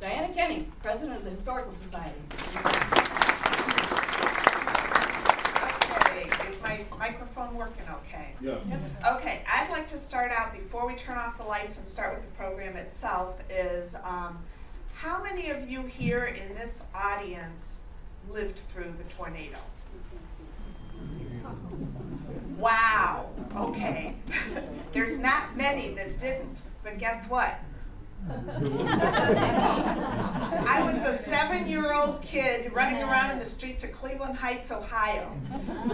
Diana Kenny, President of the Historical Society. Okay, is my microphone working okay? Yes. Okay, I'd like to start out, before we turn off the lights and start with the program itself, is how many of you here in this audience lived through the tornado? Wow, okay. There's not many that didn't, but guess what? I was a 7-year-old kid running around in the streets of Cleveland Heights, Ohio.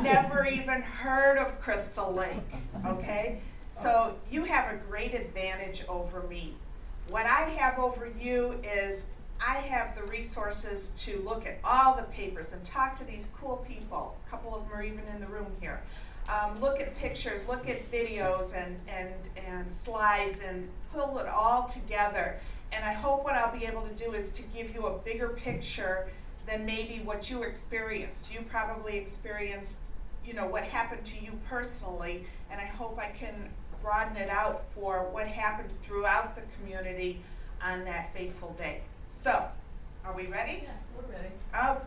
Never even heard of Crystal Lake, okay? So you have a great advantage over me. What I have over you is I have the resources to look at all the papers and talk to these cool people. A couple of them are even in the room here. Look at pictures, look at videos and slides and pull it all together. And I hope what I'll be able to do is to give you a bigger picture than maybe what you experienced. You probably experienced, you know, what happened to you personally, and I hope I can broaden it out for what happened throughout the community on that fateful day. So, are we ready? Yeah, we're ready.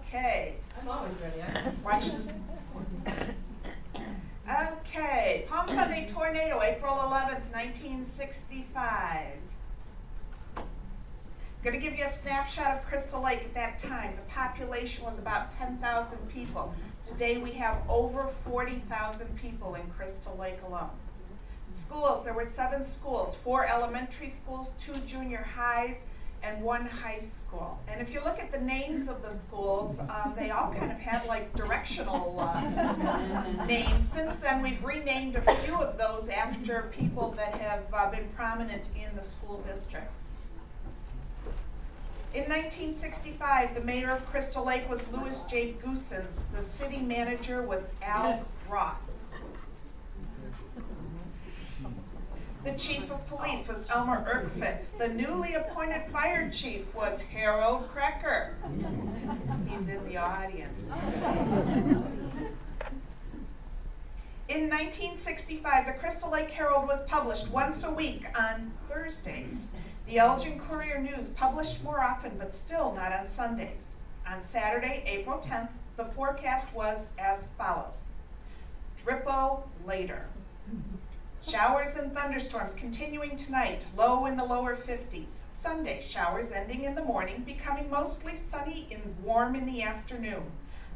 Okay. I'm always ready. Watch this. Okay, Palm Sunday tornado, April 11th, 1965. Going to give you a snapshot of Crystal Lake at that time. The population was about 10,000 people. Today we have over 40,000 people in Crystal Lake alone. Schools, there were 7 schools, 4 elementary schools, 2 junior highs, and 1 high school. And if you look at the names of the schools, they all kind of had like directional names. Since then, we've renamed a few of those after people that have been prominent in the school districts. In 1965, the mayor of Crystal Lake was Louis J. Goosens. The city manager was Al Roth. The chief of police was Elmer Erkfitz. The newly appointed fire chief was Harold Krecker. He's in the audience. In 1965, the Crystal Lake Herald was published once a week on Thursdays. The Elgin Courier News published more often, but still not on Sundays. On Saturday, April 10th, the forecast was as follows. Drippo later. Showers and thunderstorms continuing tonight, low in the lower 50s. Sunday, showers ending in the morning, becoming mostly sunny and warm in the afternoon.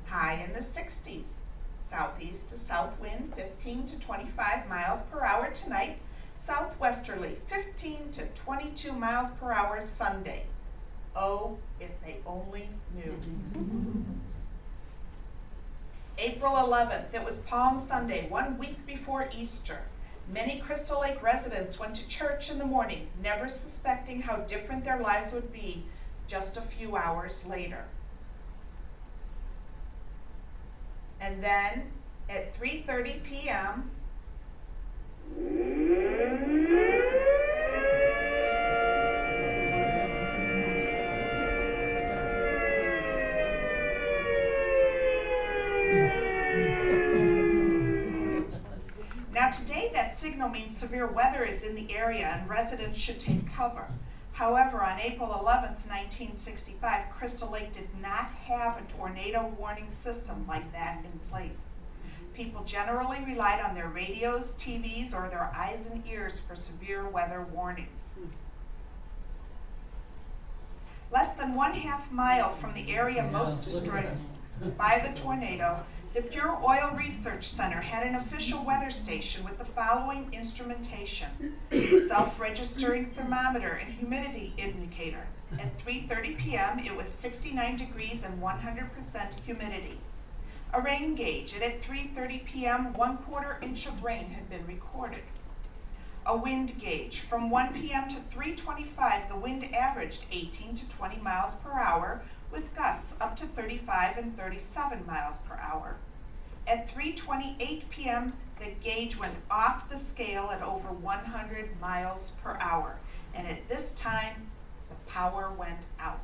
High in the 60s. Southeast to south wind, 15 to 25 miles per hour tonight. Southwesterly, 15 to 22 miles per hour Sunday. Oh, if they only knew. April 11th, it was Palm Sunday, 1 week before Easter. Many Crystal Lake residents went to church in the morning, never suspecting how different their lives would be just a few hours later. And then at 3:30 p.m., now today that signal means severe weather is in the area and residents should take cover. However, on April 11th, 1965, Crystal Lake did not have a tornado warning system like that in place. People generally relied on their radios, TVs, or their eyes and ears for severe weather warnings. Less than 1/2 mile from the area most destroyed by the tornado, the Pure Oil Research Center had an official weather station with the following instrumentation: self-registering thermometer and humidity indicator. At 3:30 p.m., it was 69 degrees and 100% humidity. A rain gauge, and at 3:30 p.m., 1/4 inch of rain had been recorded. A wind gauge. From 1 p.m. to 3:25, the wind averaged 18 to 20 miles per hour, with gusts up to 35 and 37 miles per hour. At 3:28 p.m., the gauge went off the scale at over 100 miles per hour, and at this time, the power went out.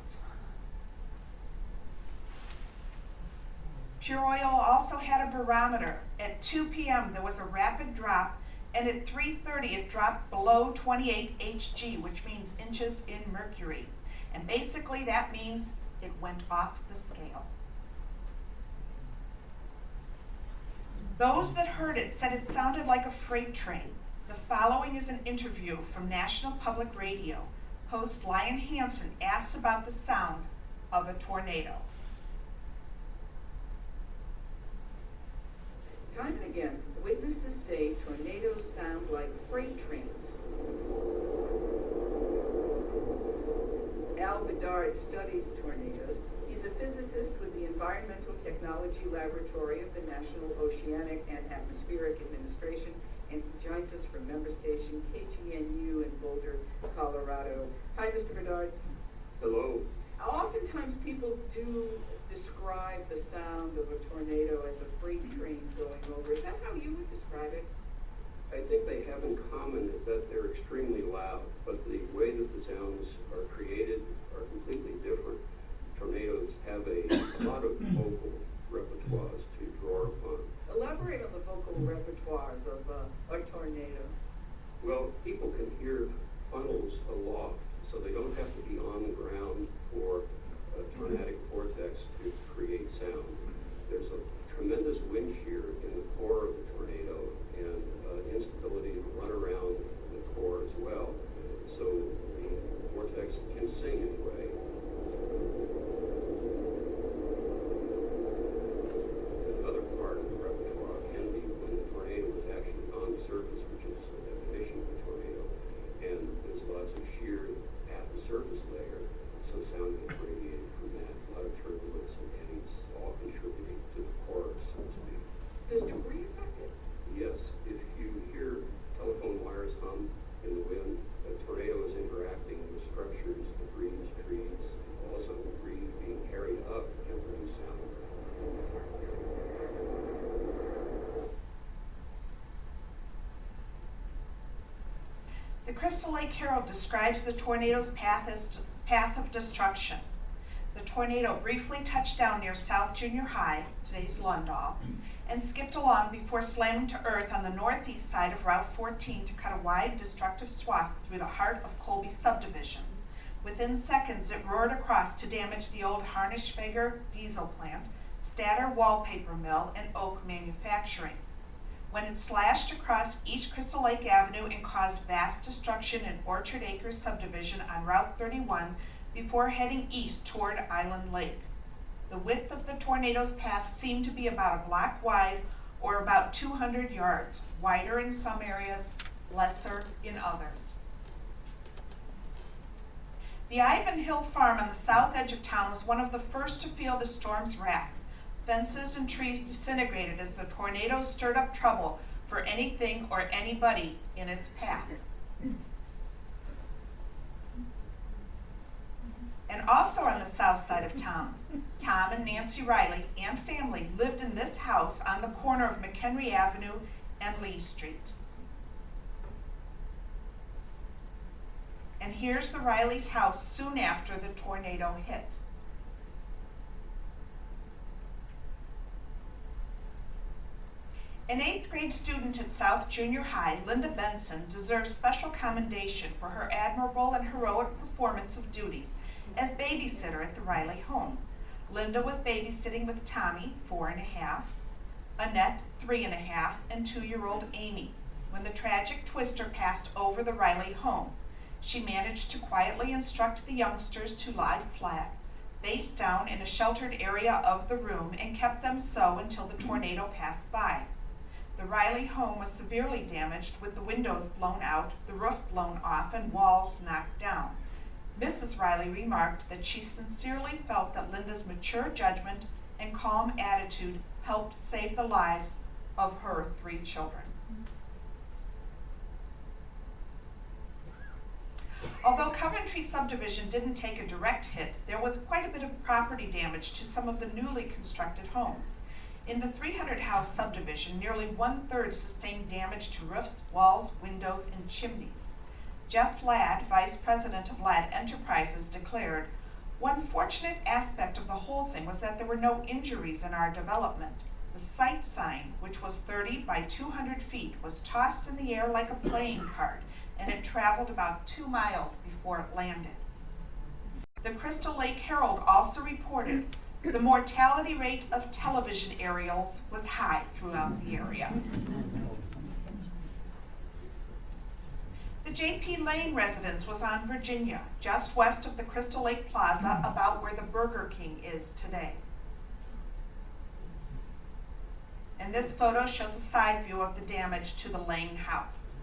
Pure Oil also had a barometer. At 2 p.m., there was a rapid drop, and at 3:30, it dropped below 28 Hg, which means inches in mercury. And basically that means it went off the scale. Those that heard it said it sounded like a freight train. The following is an interview from National Public Radio. Host Lion Hansen asks about the sound of a tornado. Time and again, witnesses say tornadoes sound like freight trains. Al Bedard studies tornadoes. He's a physicist with the Environmental Technology Laboratory of the National Oceanic and Atmospheric Administration, and he joins us from member station KGNU in Boulder, Colorado. Hi, Mr. Bedard. Hello. Oftentimes people do describe the sound of a tornado as a freight train going over. Is that how you would describe it? I think they have in common is that they're extremely loud, but the way that the sounds are created are completely different. Tornadoes have a lot of vocal repertoires to draw upon. Elaborate on the vocal repertoires of a tornado. Well, people can hear funnels aloft, so they don't have to be on the ground for a tornadic vortex to create sound. There's a tremendous wind shear in the core of the tornado and instability to run around the core as well. So the vortex can sing anyway. Another part of the repertoire can be when the tornado is actually on the surface, which is the definition of a tornado, and there's lots of shear at the surface layer, so sound gets radiated from that. A lot of turbulence and eddies all contributing to the chorus, so to speak. Does debris affect it? Yes, if you hear telephone wires hum in the wind, a tornado is interacting with structures, debris, trees, also debris being carried up can produce sound. The Crystal Lake Herald describes the tornado's path as path of destruction. The tornado briefly touched down near South Junior High, today's Lundahl, and skipped along before slamming to earth on the northeast side of Route 14 to cut a wide, destructive swath through the heart of Colby subdivision. Within seconds, it roared across to damage the old Harnischfeger diesel plant, Statter wallpaper mill, and oak manufacturing. When it slashed across East Crystal Lake Avenue and caused vast destruction in Orchard Acres subdivision on Route 31 before heading east toward Island Lake. The width of the tornado's path seemed to be about a block wide or about 200 yards, wider in some areas, lesser in others. The Ivanhill farm on the south edge of town was one of the first to feel the storm's wrath. Fences and trees disintegrated as the tornado stirred up trouble for anything or anybody in its path. And also on the south side of town, Tom and Nancy Riley and family lived in this house on the corner of McHenry Avenue and Lee Street. And here's the Riley's house soon after the tornado hit. An 8th grade student at South Junior High, Linda Benson, deserves special commendation for her admirable and heroic performance of duties as babysitter at the Riley home. Linda was babysitting with Tommy, 4.5, Annette, 3.5, and 2-year-old Amy when the tragic twister passed over the Riley home. She managed to quietly instruct the youngsters to lie flat, face down in a sheltered area of the room, and kept them so until the tornado passed by. The Riley home was severely damaged with the windows blown out, the roof blown off, and walls knocked down. Mrs. Riley remarked that she sincerely felt that Linda's mature judgment and calm attitude helped save the lives of her 3 children. Although Coventry subdivision didn't take a direct hit, there was quite a bit of property damage to some of the newly constructed homes. In the 300-house subdivision, nearly 1/3 sustained damage to roofs, walls, windows, and chimneys. Jeff Ladd, vice president of Ladd Enterprises, declared, "One fortunate aspect of the whole thing was that there were no injuries in our development. The site sign, which was 30 by 200 feet, was tossed in the air like a playing card, and it traveled about 2 miles before it landed." The Crystal Lake Herald also reported the mortality rate of television aerials was high throughout the area. The J.P. Lane residence was on Virginia, just west of the Crystal Lake Plaza, about where the Burger King is today. And this photo shows a side view of the damage to the Lane house.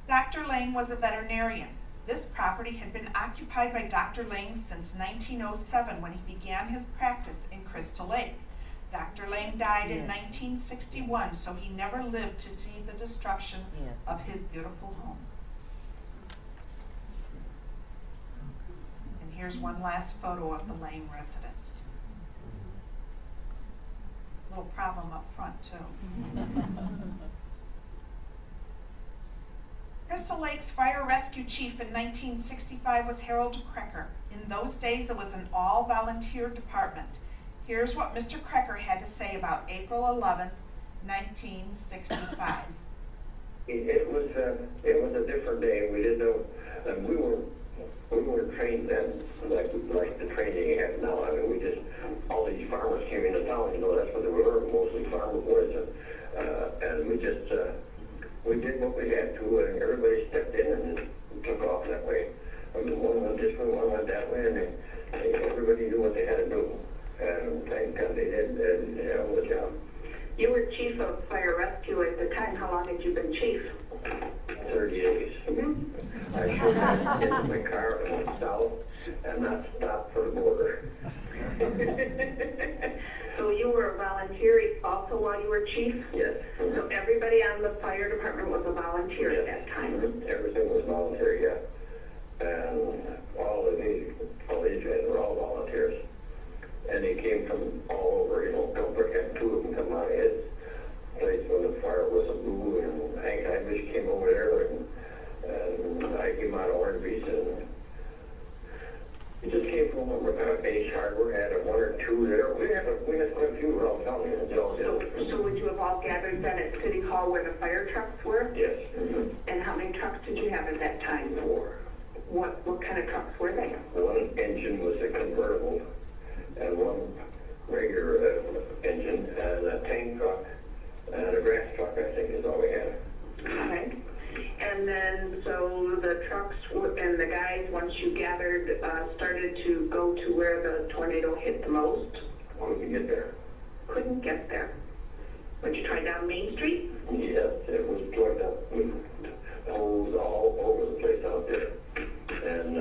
Dr. Lane was a veterinarian. This property had been occupied by Dr. Lane since 1907 when he began his practice in Crystal Lake. Dr. Lane died in 1961, so he never lived to see the destruction of his beautiful home. And here's one last photo of the Lane residence. Little problem up front, too. Crystal Lake's fire rescue chief in 1965 was Harold Krecker. In those days, it was an all-volunteer department. Here's what Mr. Krecker had to say about April 11, 1965. It was a different day. We didn't know, we weren't trained then like the training you have now. I mean, we just, all these farmers came into town, you know, that's what they were, mostly farmer boys, and we just, we did what we had to, and everybody stepped in and took off that way. I mean, one went this way, one went that way, and everybody knew what they had to do. And thank God they did a hell of a job. You were chief of fire rescue at the time. How long had you been chief? 30 days. Mm-hmm. I should have get in my car and went south and not stop for the border. So you were a volunteer also while you were chief? Yes. Mm-hmm. So everybody on the fire department was a volunteer at that time? Mm-hmm. Everything was volunteer, yeah. And all these guys were all volunteers. And they came from all over, you know. Gilbert had two of them come out of his place when the fire was blew, and Hank Hamish came over there, and I came out of Orange Beach, and we just came from Ace Hardware, had one or two there. We had quite a few around town here in Jones. So would you have all gathered then at City Hall where the fire trucks were? Yes. Mm-hmm. And how many trucks did you have at that time? 4. What kind of trucks were they? One engine was a convertible, and one regular engine, and a tank truck, and a grass truck, I think, is all we had. Okay. And then, so the trucks and the guys, once you gathered, started to go to where the tornado hit the most? Couldn't get there. Couldn't get there. Would you try down Main Street? Yes, it was plugged up with holes all over the place out there. And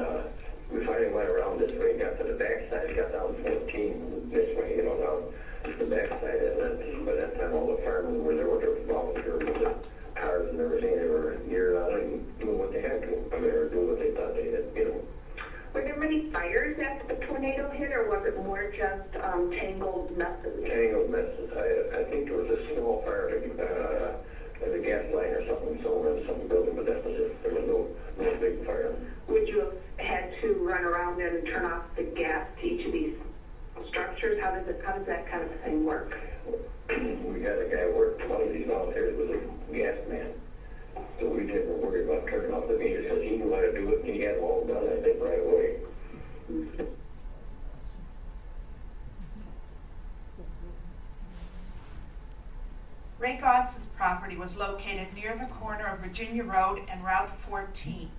we finally went around this way, got to the backside, got down 14 this way, you know, down the backside. And then by that time, all the firemen were there with their volunteers with the cars and everything. They were geared on and doing what they had to. I mean, they were doing what they thought they had, you know. Were there many fires after the tornado hit, or was it more just tangled messes? Tangled messes. I think there was a small fire at the gas line or something somewhere in some building, but that was it. There was no big fire. Would you have had to run around and turn off the gas to each of these structures? How does that kind of thing work? We had a guy work, one of these volunteers was a gas man. So we didn't worry about turning off the meter because he knew how to do it and he had them all done, I think, right away. Ray Goss's property was located near the corner of Virginia Road and Route 14.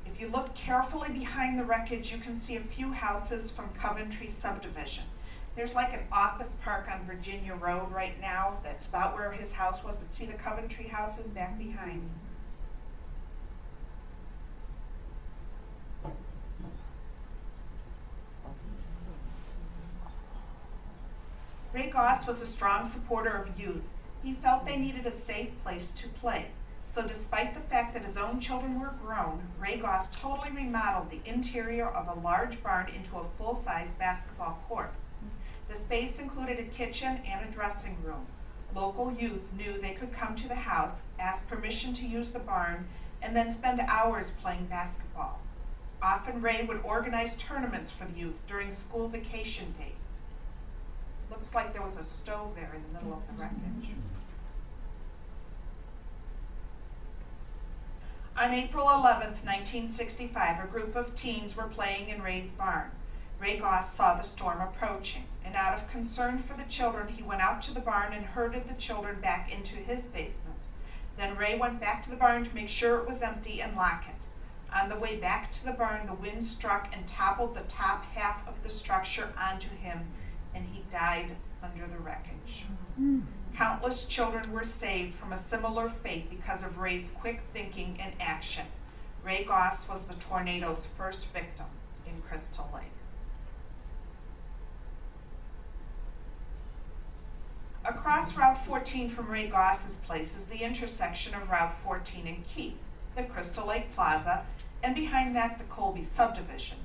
If you look carefully behind the wreckage, you can see a few houses from Coventry subdivision. There's like an office park on Virginia Road right now. That's about where his house was, but see the Coventry houses back behind. Ray Goss was a strong supporter of youth. He felt they needed a safe place to play. So despite the fact that his own children were grown, Ray Goss totally remodeled the interior of a large barn into a full-size basketball court. The space included a kitchen and a dressing room. Local youth knew they could come to the house, ask permission to use the barn, and then spend hours playing basketball. Often Ray would organize tournaments for the youth during school vacation days. Looks like there was a stove there in the middle of the wreckage. On April 11th, 1965, a group of teens were playing in Ray's barn. Ray Goss saw the storm approaching, and out of concern for the children, he went out to the barn and herded the children back into his basement. Then Ray went back to the barn to make sure it was empty and lock it. On the way back to the barn, the wind struck and toppled the top half of the structure onto him, and he died under the wreckage. Countless children were saved from a similar fate because of Ray's quick thinking and action. Ray Goss was the tornado's first victim in Crystal Lake. Across Route 14 from Ray Goss's place is the intersection of Route 14 and Keith, the Crystal Lake Plaza, and behind that the Colby subdivision.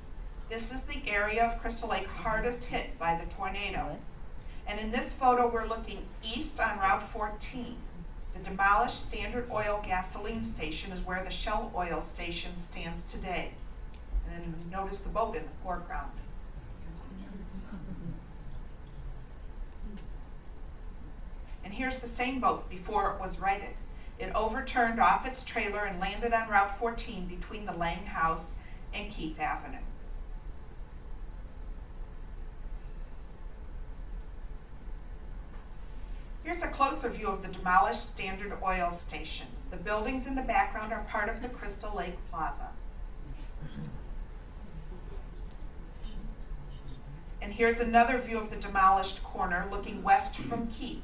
This is the area of Crystal Lake hardest hit by the tornado. And in this photo we're looking east on Route 14. The demolished Standard Oil gasoline station is where the Shell oil station stands today. And then notice the boat in the foreground. And here's the same boat before it was righted. It overturned off its trailer and landed on Route 14 between the Lang House and Keith Avenue. Here's a closer view of the demolished Standard Oil station. The buildings in the background are part of the Crystal Lake Plaza. And here's another view of the demolished corner looking west from Keith.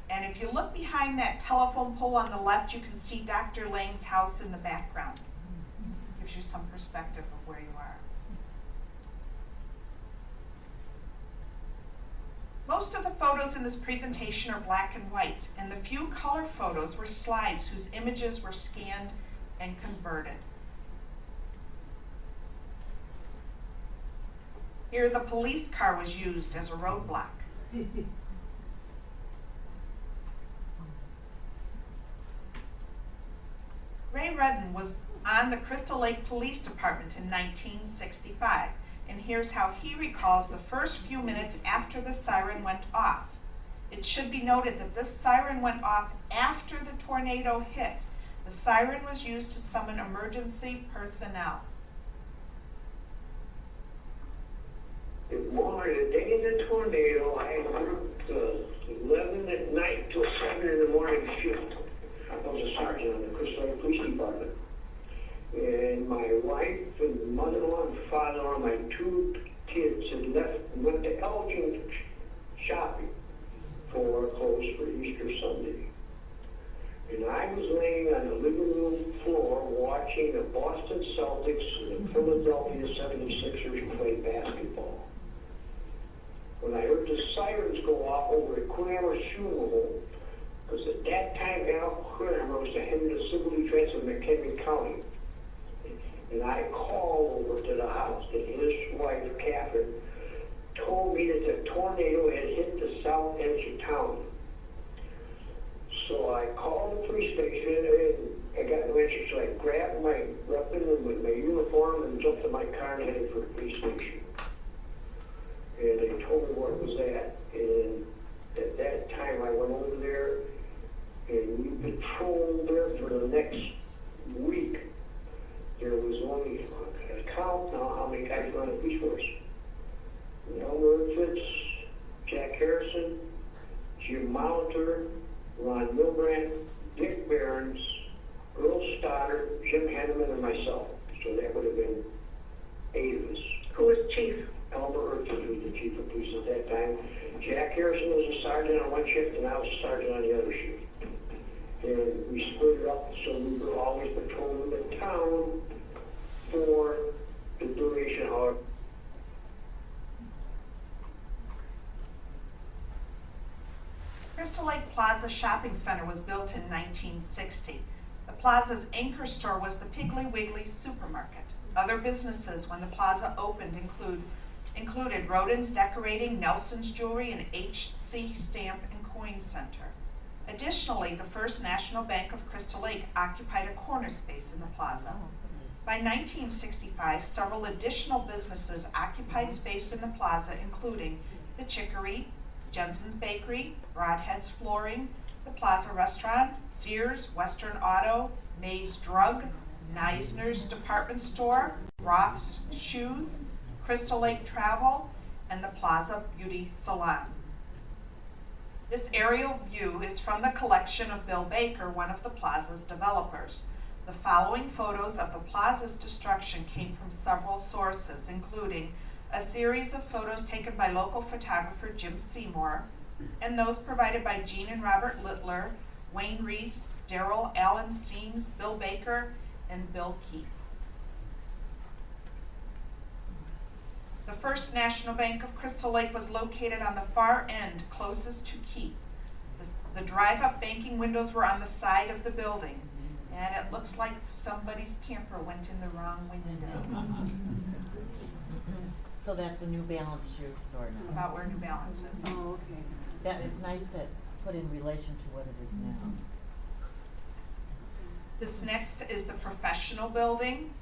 And if you look behind that telephone pole on the left, you can see Dr. Lang's house in the background. Gives you some perspective of where you are. Most of the photos in this presentation are black and white, and the few color photos were slides whose images were scanned and converted. Here, the police car was used as a roadblock. Ray Redden was on the Crystal Lake Police Department in 1965, and here's how he recalls the first few minutes after the siren went off. It should be noted that this siren went off after the tornado hit. The siren was used to summon emergency personnel. The day of the tornado, I worked 11 at night till 7 in the morning shift. I was a sergeant on the Crystal Lake Police Department. And my wife and mother-in-law and father-in-law, my two kids had left and went to Elgin shopping for clothes for Easter Sunday. And I was laying on the living room floor watching the Boston Celtics and the Philadelphia 76ers play basketball. When I heard the sirens go off over at Kramer Schumacher, because at that time Al Kramer was the head of the Civil Defense of McHenry County. And I called over to the house, and his wife, Catherine, told me that the tornado had hit the south edge of town. So I called the police station, and I got no answer, so I grabbed my weapon with my uniform and jumped in my car and headed for the police station. And they told me where it was at, and at that time I went over there, and we patrolled there for the next week. There was only a count now how many guys were on the police force. Elmer Fitz, Jack Harrison, Jim Mounter, Ron Milbrand, Dick Behrens, Earl Stoddard, Jim Henneman, and myself. So that would have been 8 of us. Who was chief? Elmer Urquhart was the chief of police at that time. Jack Harrison was a sergeant on one shift, and I was a sergeant on the other shift. And we split it up, so we were always patrolling the town for the duration of. Crystal Lake Plaza Shopping Center was built in 1960. The plaza's anchor store was the Piggly Wiggly supermarket. Other businesses when the plaza opened included Rodin's Decorating, Nelson's Jewelry, and H.C. Stamp and Coin Center. Additionally, the First National Bank of Crystal Lake occupied a corner space in the plaza. By 1965, several additional businesses occupied space in the plaza, including the Chicory, Jensen's Bakery, Broadhead's Flooring, the Plaza Restaurant, Sears, Western Auto, May's Drug, Neisner's Department Store, Roth's Shoes, Crystal Lake Travel, and the Plaza Beauty Salon. This aerial view is from the collection of Bill Baker, one of the Plaza's developers. The following photos of the Plaza's destruction came from several sources, including a series of photos taken by local photographer Jim Seymour, and those provided by Jean and Robert Littler, Wayne Reese, Darrell Allen Seams, Bill Baker, and Bill Keith. The First National Bank of Crystal Lake was located on the far end, closest to Keith. The drive-up banking windows were on the side of the building, and it looks like somebody's camper went in the wrong window. So that's the New Balance shoe store now. About where New Balance is. Oh, okay. That is nice to put in relation to what it is now. This next is the professional building.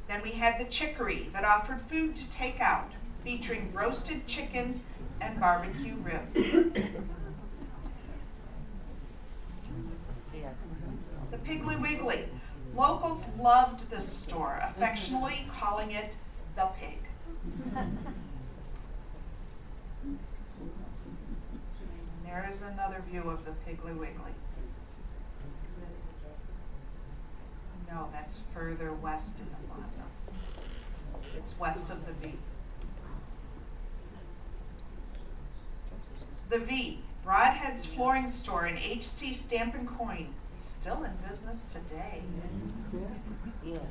Then we had the Chicory that offered food to take out, featuring roasted chicken and barbecue ribs. The Piggly Wiggly. Locals loved this store, affectionately calling it the Pig. There is another view of the Piggly Wiggly. No, that's further west in the plaza. It's west of the V. The V, Broadhead's flooring store and HC Stamp and Coin, still in business today. Yeah.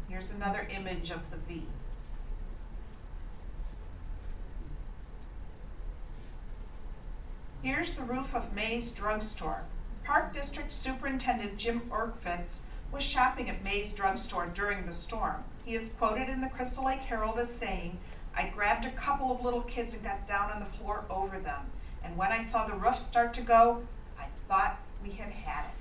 Here's another image of the V. Here's the roof of May's drugstore. Park District Superintendent Jim Orkvitz was shopping at May's drugstore during the storm. He is quoted in the Crystal Lake Herald as saying, "I grabbed a couple of little kids and got down on the floor over them. And when I saw the roof start to go, I thought we had had it."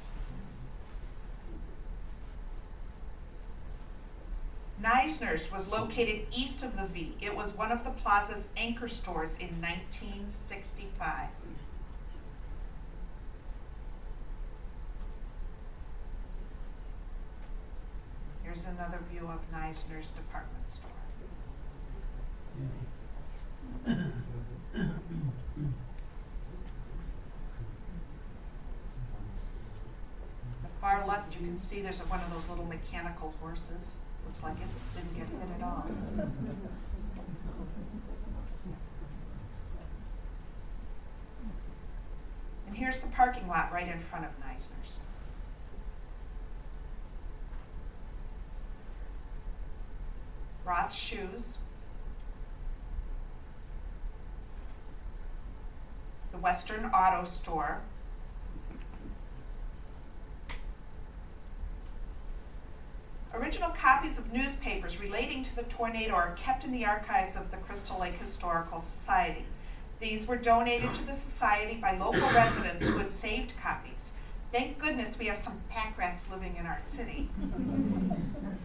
Neisner's was located east of the V. It was one of the plaza's anchor stores in 1965. Here's another view of Neisner's department store. The far left, you can see there's one of those little mechanical horses. Looks like it didn't get hit at all. And here's the parking lot right in front of Neisner's. Roth's Shoes. The Western Auto Store. Original copies of newspapers relating to the tornado are kept in the archives of the Crystal Lake Historical Society. These were donated to the society by local residents who had saved copies. Thank goodness we have some pack rats living in our city.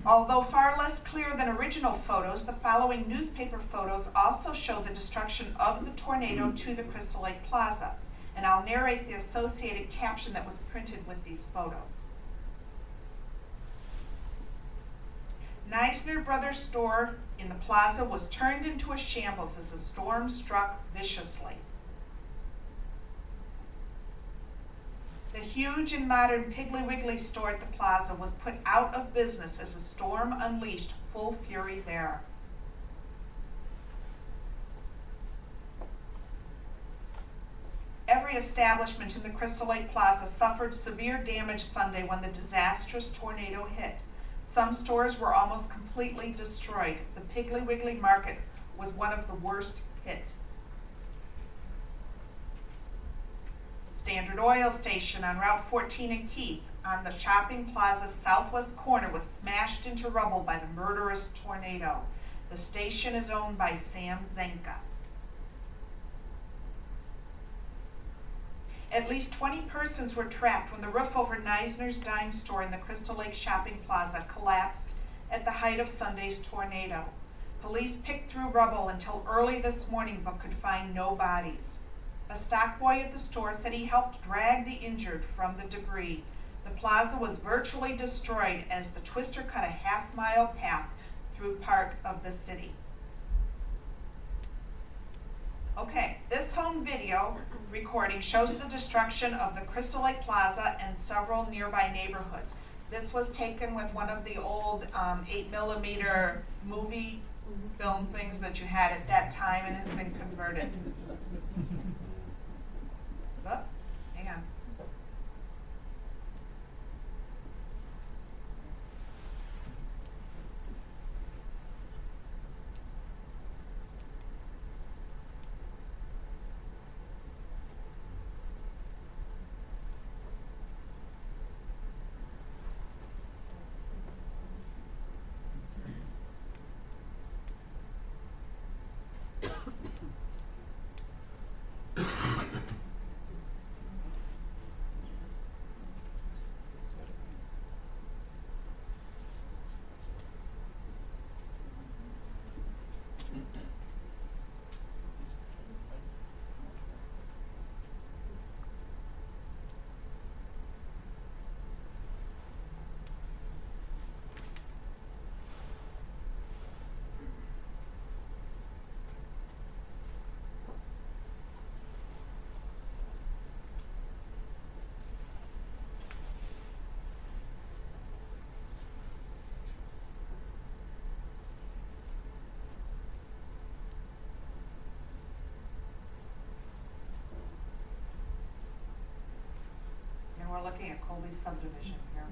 Although far less clear than original photos, the following newspaper photos also show the destruction of the tornado to the Crystal Lake Plaza. And I'll narrate the associated caption that was printed with these photos. Neisner Brothers store in the plaza was turned into a shambles as the storm struck viciously. The huge and modern Piggly Wiggly store at the plaza was put out of business as the storm unleashed full fury there. Every establishment in the Crystal Lake Plaza suffered severe damage Sunday when the disastrous tornado hit. Some stores were almost completely destroyed. The Piggly Wiggly Market was one of the worst hit. Standard Oil Station on Route 14 in Keith on the shopping plaza's southwest corner was smashed into rubble by the murderous tornado. The station is owned by Sam Zenka. At least 20 persons were trapped when the roof over Neisner's dime store in the Crystal Lake Shopping Plaza collapsed at the height of Sunday's tornado. Police picked through rubble until early this morning but could find no bodies. A stock boy at the store said he helped drag the injured from the debris. The plaza was virtually destroyed as the twister cut a half-mile path through part of the city. Okay, this home video recording shows the destruction of the Crystal Lake Plaza and several nearby neighborhoods. This was taken with one of the old 8mm movie film things that you had at that time and has been converted. Oh, hang on. We're looking at Colby's subdivision here.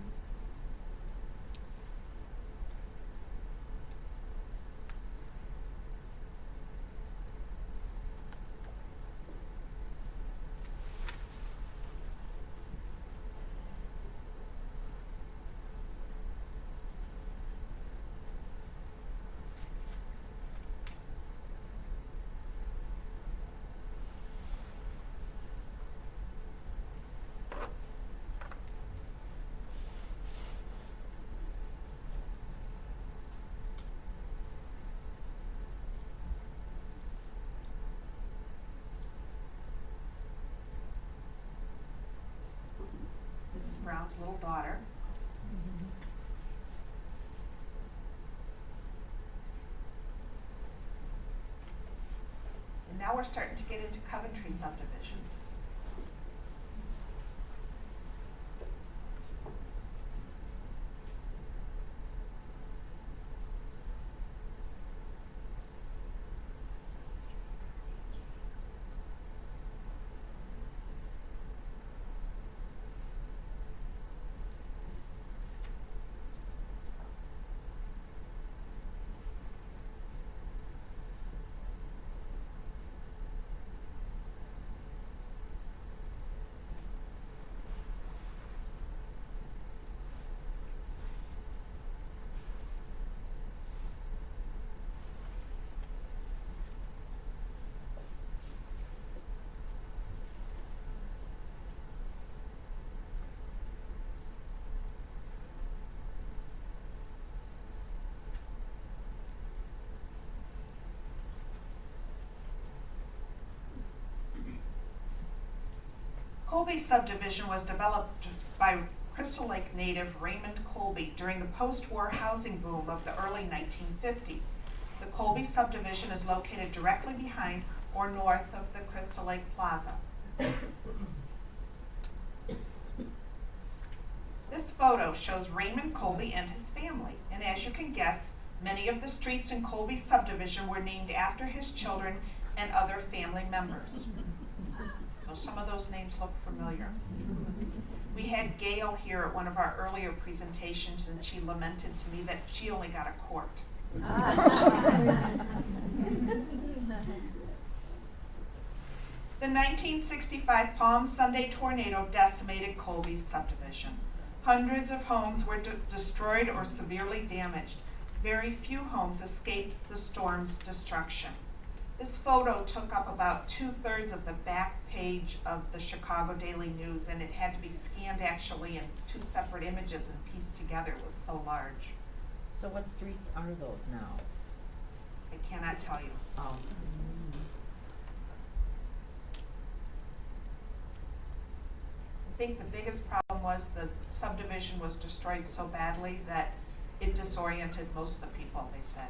This is Brown's little daughter. And now we're starting to get into Coventry subdivision. Colby subdivision was developed by Crystal Lake native Raymond Colby during the post-war housing boom of the early 1950s. The Colby subdivision is located directly behind or north of the Crystal Lake Plaza. This photo shows Raymond Colby and his family, and as you can guess, many of the streets in Colby subdivision were named after his children and other family members. So some of those names look familiar. We had Gail here at one of our earlier presentations, and she lamented to me that she only got a quart. The 1965 Palm Sunday tornado decimated Colby's subdivision. Hundreds of homes were destroyed or severely damaged. Very few homes escaped the storm's destruction. This photo took up about 2/3 of the back page of the Chicago Daily News, and it had to be scanned actually in two separate images and pieced together. It was so large. So what streets are those now? I cannot tell you. Oh. think the biggest problem was the subdivision was destroyed so badly that it disoriented most of the people, they said.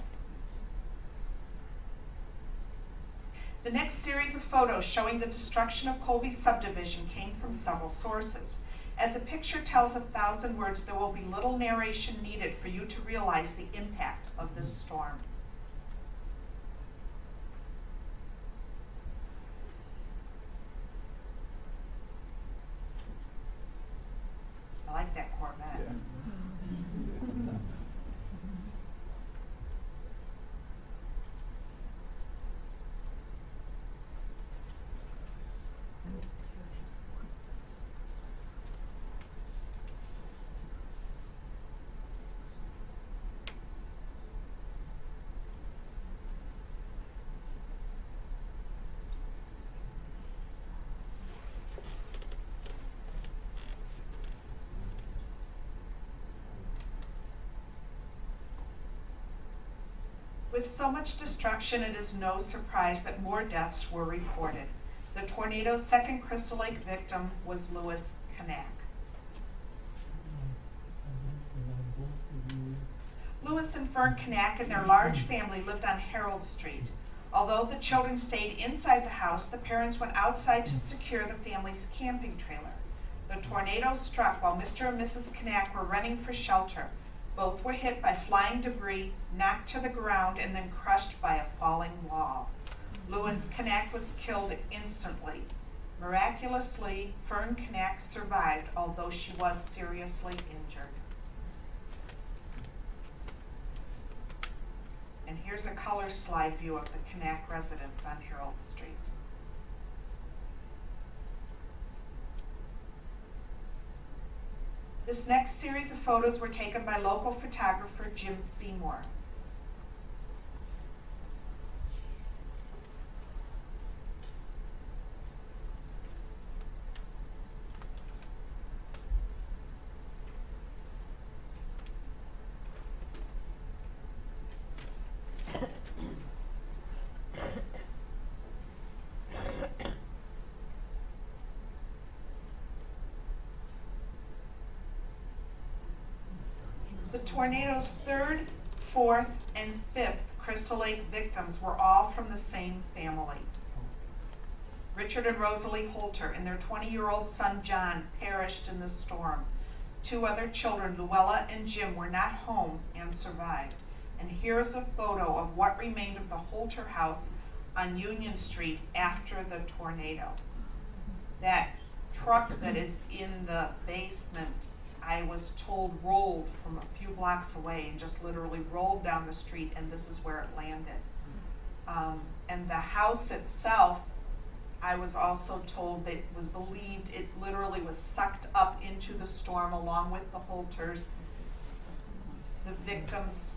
The next series of photos showing the destruction of Colby's subdivision came from several sources. As a picture tells 1,000 words, there will be little narration needed for you to realize the impact of this storm. I like that Corvette. With so much destruction, it is no surprise that more deaths were reported. The tornado's second Crystal Lake victim was Louis Knack. Louis and Fern Knack and their large family lived on Harold Street. Although the children stayed inside the house, the parents went outside to secure the family's camping trailer. The tornado struck while Mr. and Mrs. Knack were running for shelter. Both were hit by flying debris, knocked to the ground, and then crushed by a falling wall. Louis Knack was killed instantly. Miraculously, Fern Knack survived, although she was seriously injured. And here's a color slide view of the Knack residence on Harold Street. This next series of photos were taken by local photographer Jim Seymour. The tornado's third, fourth, and fifth Crystal Lake victims were all from the same family. Richard and Rosalie Holter and their 20-year-old son John perished in the storm. Two other children, Luella and Jim, were not home and survived. And here's a photo of what remained of the Holter house on Union Street after the tornado. That truck that is in the basement, I was told, rolled from a few blocks away and just literally rolled down the street, and this is where it landed. And the house itself, I was also told that it was believed it literally was sucked up into the storm along with the Holters. The victims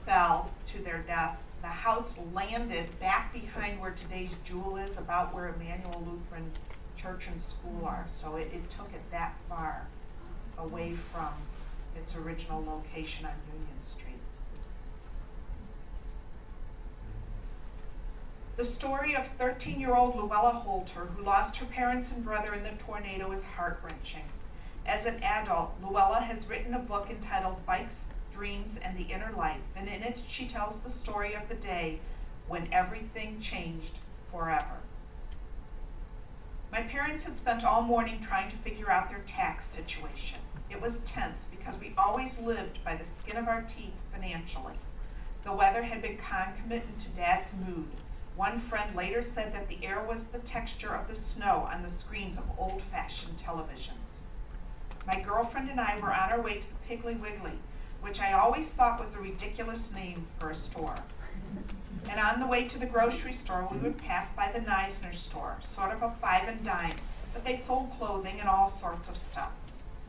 fell to their death. The house landed back behind where today's Jewel is, about where Emmanuel Lutheran Church and School are. So it took it that far away from its original location on Union Street. The story of 13-year-old Luella Holter, who lost her parents and brother in the tornado, is heart-wrenching. As an adult, Luella has written a book entitled Bikes, Dreams, and the Inner Life, and in it she tells the story of the day when everything changed forever. My parents had spent all morning trying to figure out their tax situation. It was tense because we always lived by the skin of our teeth financially. The weather had been concomitant to Dad's mood. One friend later said that the air was the texture of the snow on the screens of old-fashioned televisions. My girlfriend and I were on our way to the Piggly Wiggly, which I always thought was a ridiculous name for a store. And on the way to the grocery store, we would pass by the Neisner store, sort of a five and dime, but they sold clothing and all sorts of stuff.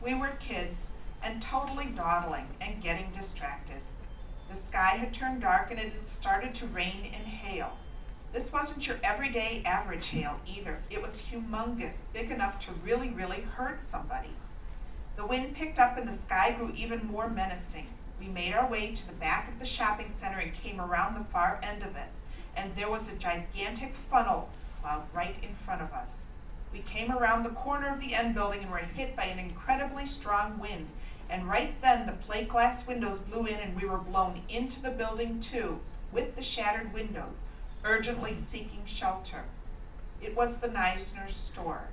We were kids and totally dawdling and getting distracted. The sky had turned dark and it had started to rain and hail. This wasn't your everyday average hail either. It was humongous, big enough to really, really hurt somebody. The wind picked up and the sky grew even more menacing. We made our way to the back of the shopping center and came around the far end of it, and there was a gigantic funnel cloud right in front of us. We came around the corner of the end building and were hit by an incredibly strong wind. And right then the plate glass windows blew in and we were blown into the building too, with the shattered windows, urgently seeking shelter. It was the Neisner's store.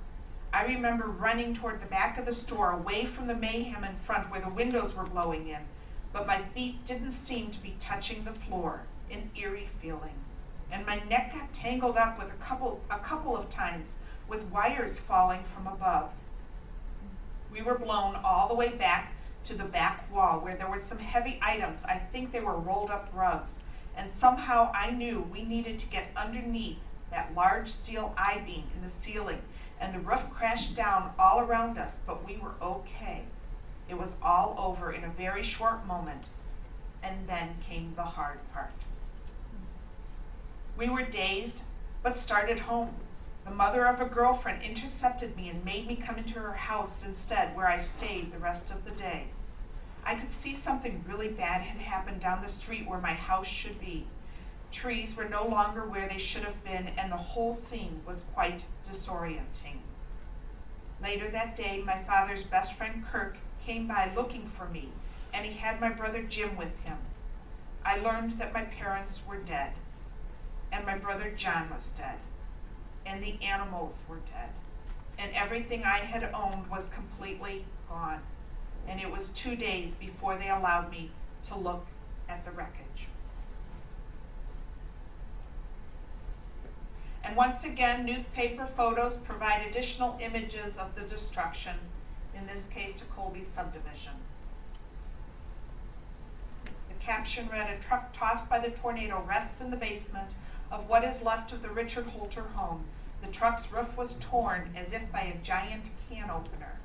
I remember running toward the back of the store, away from the mayhem in front where the windows were blowing in, but my feet didn't seem to be touching the floor, an eerie feeling. And my neck got tangled up with a couple of times with wires falling from above. We were blown all the way back to the back wall where there were some heavy items. I think they were rolled up rugs. And somehow I knew we needed to get underneath that large steel I-beam in the ceiling, and the roof crashed down all around us, but we were okay. It was all over in a very short moment, and then came the hard part. We were dazed, but started home. The mother of a girlfriend intercepted me and made me come into her house instead, where I stayed the rest of the day. I could see something really bad had happened down the street where my house should be. Trees were no longer where they should have been, and the whole scene was quite disorienting. Later that day, my father's best friend Kirk came by looking for me, and he had my brother Jim with him. I learned that my parents were dead, and my brother John was dead, and the animals were dead, and everything I had owned was completely gone. And it was 2 days before they allowed me to look at the wreckage. And once again, newspaper photos provide additional images of the destruction, in this case to Colby subdivision. The caption read, "A truck tossed by the tornado rests in the basement of what is left of the Richard Holter home. The truck's roof was torn as if by a giant can opener."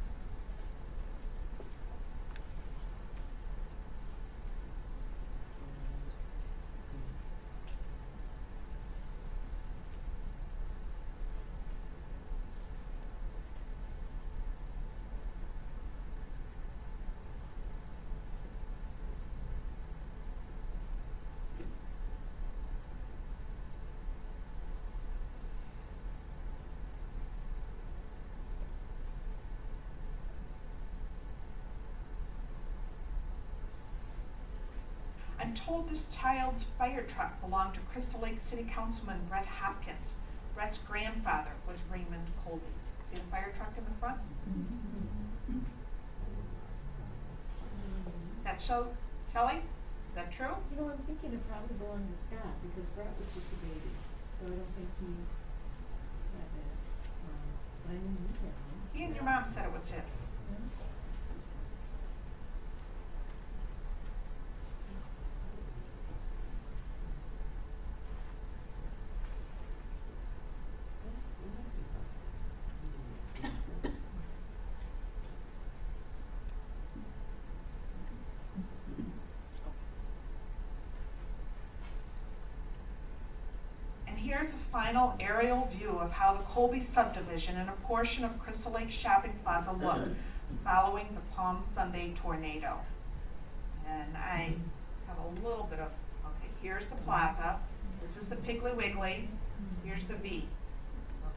I'm told this child's fire truck belonged to Crystal Lake City Councilman Brett Hopkins. Brett's grandfather was Raymond Colby. See the fire truck in the front? Is that Shelley? Is that true? You know, I'm thinking it probably belonged to Scott, because Brett was just a baby, so I don't think he had that. But I knew he had one. He and your mom said it was his. Here's a final aerial view of how the Colby subdivision and a portion of Crystal Lake Shopping Plaza looked following the Palm Sunday tornado. And I have a little bit of, okay, here's the plaza. This is the Piggly Wiggly. Here's the V.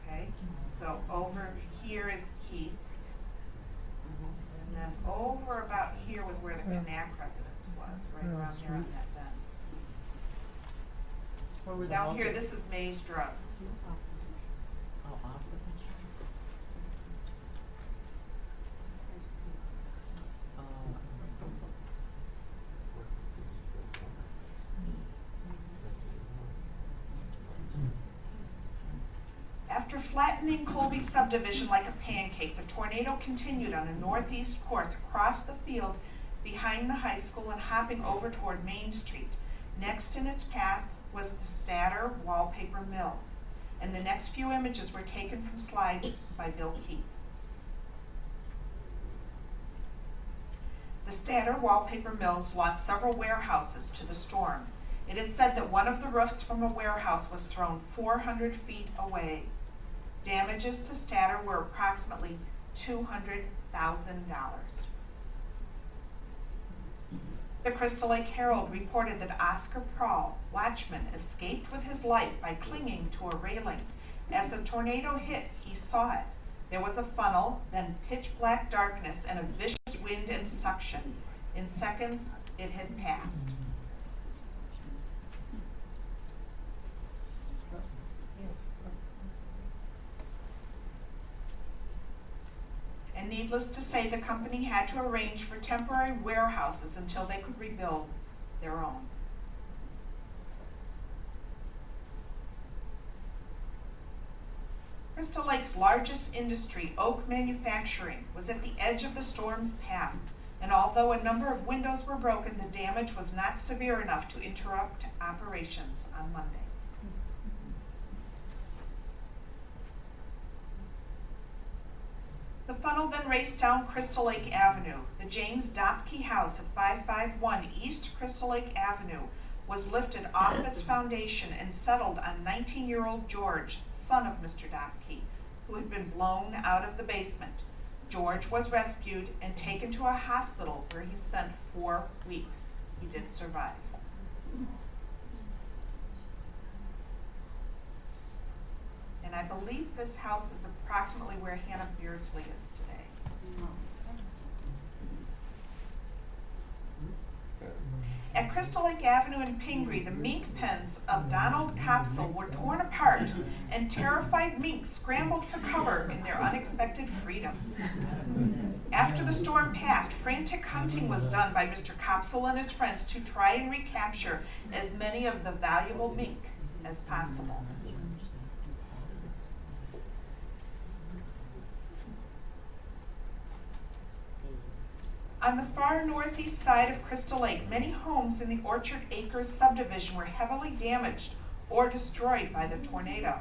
Okay, so over here is Keith. And then over about here was where the Knack residence was, right around here on that bend. Down here, this is May's Drug. Oh, off the picture. After flattening Colby subdivision like a pancake, the tornado continued on a northeast course across the field behind the high school and hopping over toward Main Street. Next in its path was the Statter Wallpaper Mill, and the next few images were taken from slides by Bill Keith. The Statter Wallpaper Mills lost several warehouses to the storm. It is said that one of the roofs from a warehouse was thrown 400 feet away. Damages to Statter were approximately $200,000. The Crystal Lake Herald reported that Oscar Prawl, watchman, escaped with his life by clinging to a railing. As the tornado hit, he saw it. There was a funnel, then pitch black darkness and a vicious wind and suction. In seconds, it had passed. And needless to say, the company had to arrange for temporary warehouses until they could rebuild their own. Crystal Lake's largest industry, oak manufacturing, was at the edge of the storm's path, and although a number of windows were broken, the damage was not severe enough to interrupt operations on Monday. The funnel then raced down Crystal Lake Avenue. The James Dopke house at 551 East Crystal Lake Avenue was lifted off its foundation and settled on 19-year-old George, son of Mr. Dopke, who had been blown out of the basement. George was rescued and taken to a hospital where he spent 4 weeks. He did survive. And I believe this house is approximately where Hannah Beardsley is today. At Crystal Lake Avenue in Pingree, the mink pens of Donald Copsell were torn apart, and terrified minks scrambled for cover in their unexpected freedom. After the storm passed, frantic hunting was done by Mr. Copsell and his friends to try and recapture as many of the valuable mink as possible. On the far northeast side of Crystal Lake, many homes in the Orchard Acres subdivision were heavily damaged or destroyed by the tornado.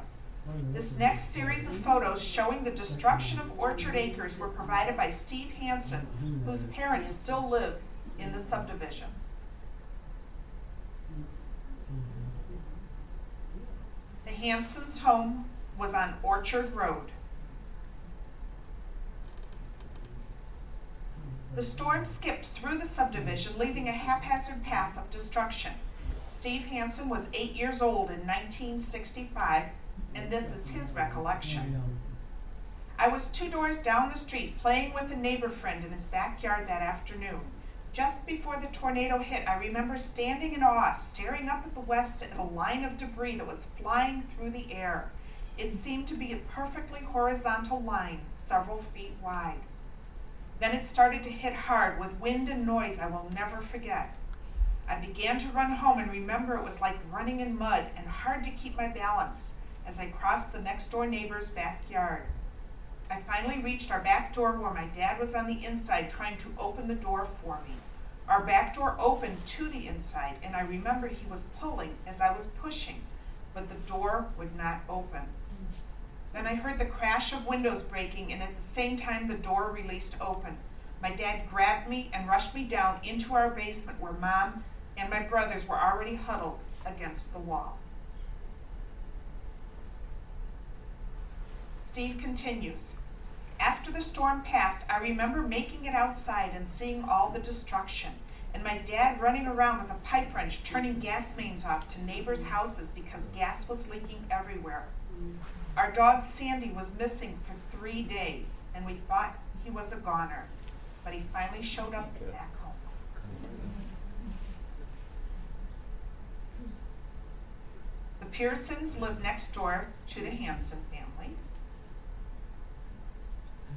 This next series of photos showing the destruction of Orchard Acres were provided by Steve Hansen, whose parents still live in the subdivision. The Hansens' home was on Orchard Road. The storm skipped through the subdivision, leaving a haphazard path of destruction. Steve Hansen was 8 years old in 1965, and this is his recollection. I was 2 doors down the street playing with a neighbor friend in his backyard that afternoon. Just before the tornado hit, I remember standing in awe, staring up at the west at a line of debris that was flying through the air. It seemed to be a perfectly horizontal line, several feet wide. Then it started to hit hard with wind and noise I will never forget. I began to run home and remember it was like running in mud and hard to keep my balance as I crossed the next door neighbor's backyard. I finally reached our back door where my dad was on the inside trying to open the door for me. Our back door opened to the inside, and I remember he was pulling as I was pushing, but the door would not open. Then I heard the crash of windows breaking, and at the same time the door released open. My dad grabbed me and rushed me down into our basement where Mom and my brothers were already huddled against the wall. Steve continues, after the storm passed, I remember making it outside and seeing all the destruction, and my dad running around with a pipe wrench turning gas mains off to neighbors' houses because gas was leaking everywhere. Our dog Sandy was missing for 3 days, and we thought he was a goner, but he finally showed up back home. The Pearsons lived next door to the Hansen family.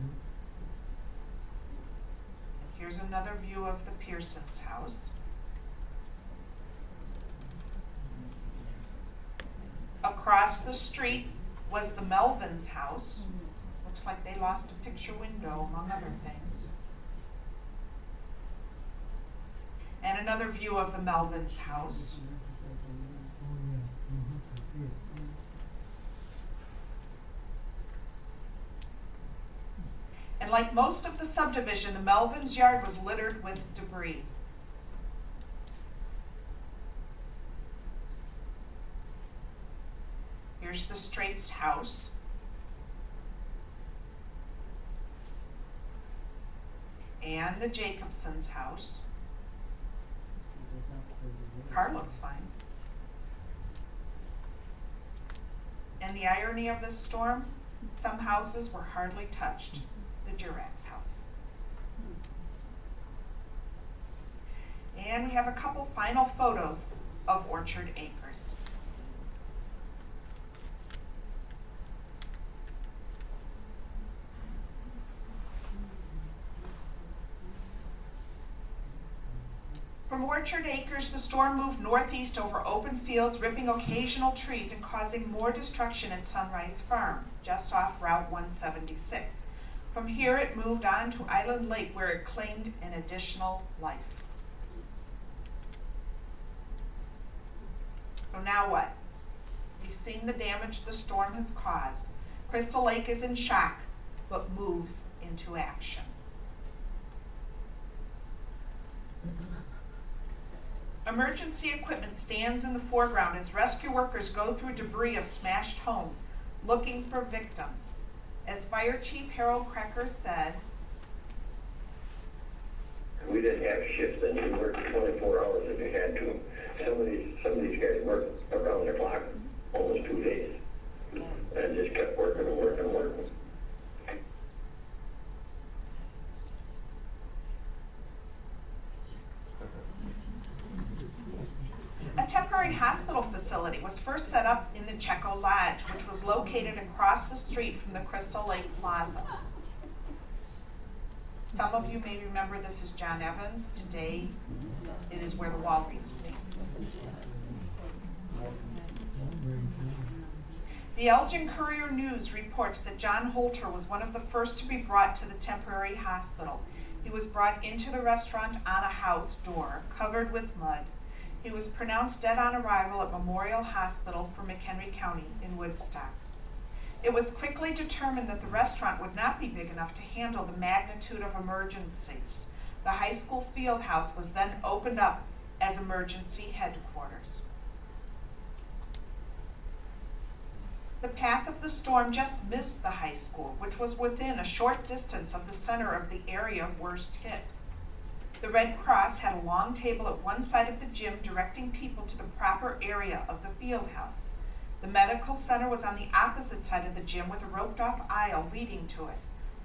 And here's another view of the Pearsons' house. Across the street was the Melvins' house. Looks like they lost a picture window, among other things. And another view of the Melvins' house. And like most of the subdivision, the Melvins' yard was littered with debris. Here's the Straits' house. And the Jacobsons' house. Car looks fine. And the irony of this storm, Some houses were hardly touched, the Jurax house. And we have a couple final photos of Orchard Acres. From Orchard Acres, the storm moved northeast over open fields, ripping occasional trees and causing more destruction at Sunrise Farm, just off Route 176. From here, it moved on to Island Lake, where it claimed an additional life. So now what? We've seen the damage the storm has caused. Crystal Lake is in shock, but moves into action. Emergency equipment stands in the foreground as rescue workers go through debris of smashed homes, looking for victims. As Fire Chief Harold Krecker said, we didn't have shifts, and we worked 24 hours if we had to. Some of these guys worked around the clock, almost 2 days, and just kept working and working and working. a temporary hospital facility was first set up in the Checo Lodge, which was located across the street from the Crystal Lake Plaza. Some of you may remember this is John Evans. Today, it is where the Walgreens stands. The Elgin Courier-News reports that John Holter was one of the first to be brought to the temporary hospital. He was brought into the restaurant on a house door, covered with mud. He was pronounced dead on arrival at Memorial Hospital for McHenry County in Woodstock. It was quickly determined that the restaurant would not be big enough to handle the magnitude of emergencies. The high school field house was then opened up as emergency headquarters. The path of the storm just missed the high school, which was within a short distance of the center of the area worst hit. The Red Cross had a long table at one side of the gym directing people to the proper area of the field house. The medical center was on the opposite side of the gym with a roped-off aisle leading to it.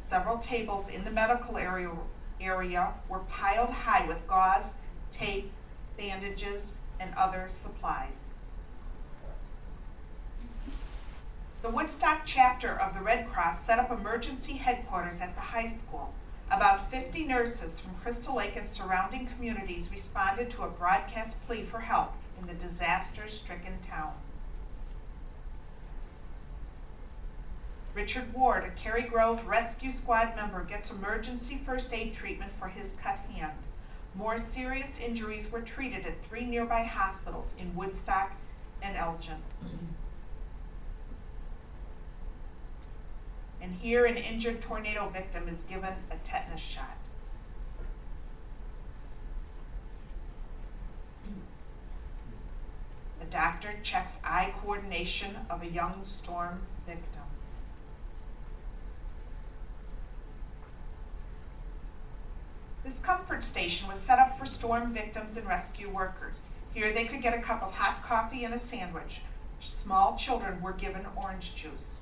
Several tables in the medical area were piled high with gauze, tape, bandages, and other supplies. The Woodstock chapter of the Red Cross set up emergency headquarters at the high school. About 50 nurses from Crystal Lake and surrounding communities responded to a broadcast plea for help in the disaster-stricken town. Richard Ward, a Cary Grove Rescue Squad member, gets emergency first aid treatment for his cut hand. More serious injuries were treated at 3 nearby hospitals in Woodstock and Elgin. And here an injured tornado victim is given a tetanus shot. A doctor checks eye coordination of a young storm victim. This comfort station was set up for storm victims and rescue workers. Here they could get a cup of hot coffee and a sandwich. Small children were given orange juice.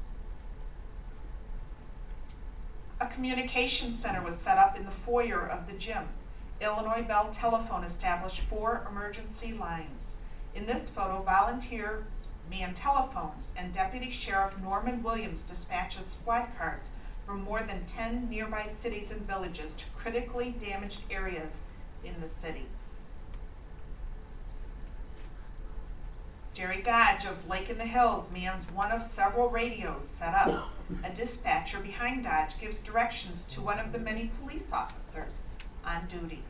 A communications center was set up in the foyer of the gym. Illinois Bell Telephone established 4 emergency lines. In this photo, volunteers man telephones, and Deputy Sheriff Norman Williams dispatches squad cars from more than 10 nearby cities and villages to critically damaged areas in the city. Jerry Dodge of Lake in the Hills mans one of several radios set up. A dispatcher behind Dodge gives directions to one of the many police officers on duty.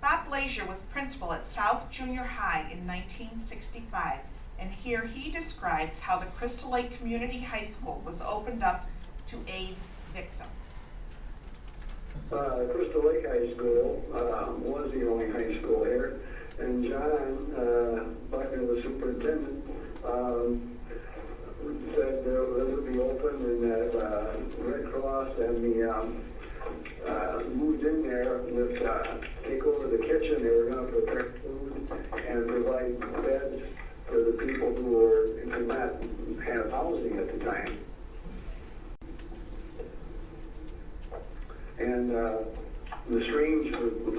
Bob Blazier was principal at South Junior High in 1965, and here he describes how the Crystal Lake Community High School was opened up to aid victims. Crystal Lake High School was the only high school here, and John Buckner, the superintendent, said this would be open, and that Red Cross and the moved in there with take over the kitchen. They were going to prepare food and provide beds for the people who could not have housing at the time. And the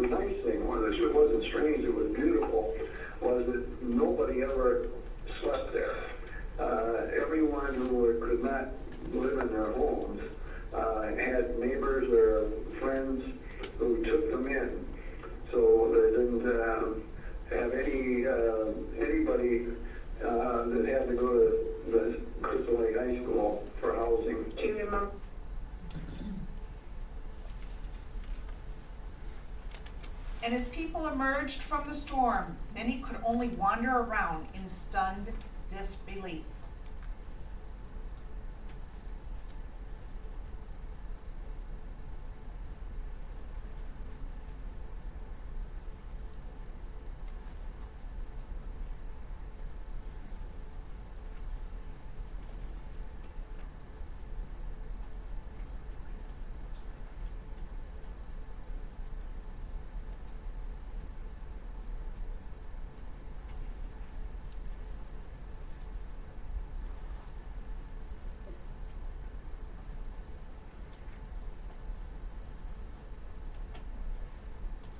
nice thing was, it wasn't strange, it was beautiful, was that nobody ever slept there. Everyone who could not live in their homes had neighbors or friends who took them in. So they didn't have anybody that had to go to the Crystal Lake High School for housing. Do you remember? And as people emerged from the storm, many could only wander around in stunned disbelief.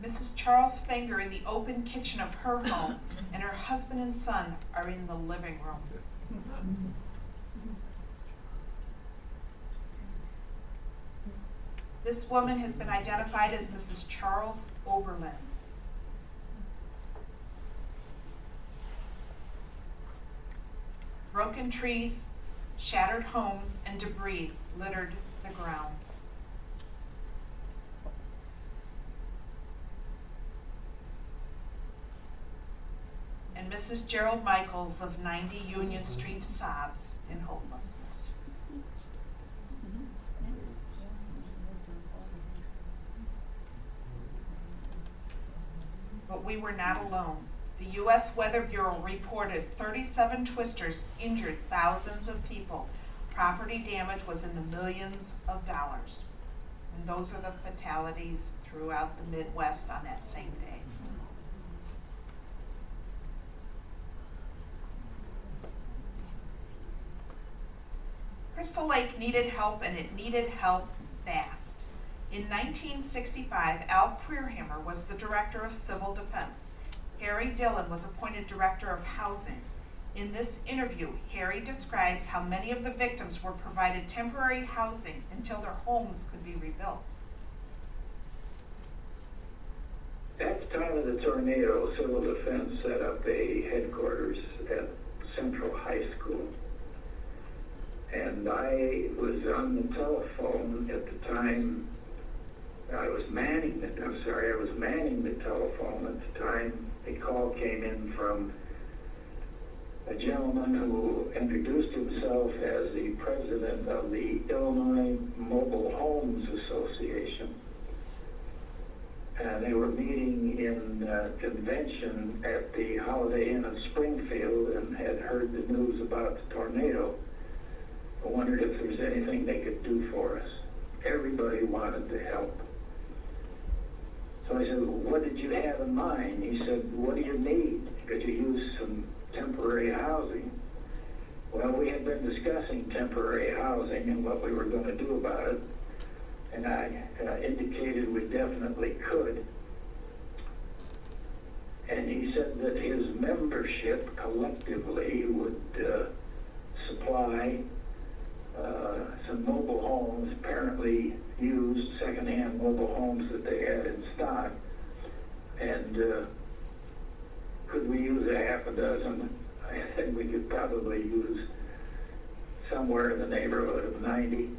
Mrs. Charles Finger in the open kitchen of her home, and her husband and son are in the living room. This woman has been identified as Mrs. Charles Oberlin. Broken trees, shattered homes, and debris littered the ground. And Mrs. Gerald Michaels of 90 Union Street sobs in hopelessness. But we were not alone. The U.S. Weather Bureau reported 37 twisters injured thousands of people. Property damage was in the millions of dollars. And those are the fatalities throughout the Midwest on that same day. Crystal Lake needed help, and it needed help fast. In 1965, Al Preerhammer was the director of civil defense. Harry Dillon was appointed director of housing. In this interview, Harry describes how many of the victims were provided temporary housing until their homes could be rebuilt. At the time of the tornado, Civil Defense set up a headquarters at Central High School. And I was on the telephone at the time. I was manning the telephone at the time. A call came in from a gentleman who introduced himself as the president of the Illinois Mobile Homes Association. And they were meeting in convention at the Holiday Inn in Springfield and had heard the news about the tornado. I wondered if there was anything they could do for us. Everybody wanted to help. So I said, well, what did you have in mind? He said, what do you need? Could you use some temporary housing? Well, we had been discussing temporary housing and what we were going to do about it. And I indicated we definitely could. And he said that his membership collectively would supply some mobile homes, apparently used secondhand mobile homes that they had in stock. And could we use a half a dozen? I think we could probably use somewhere in the neighborhood of 90.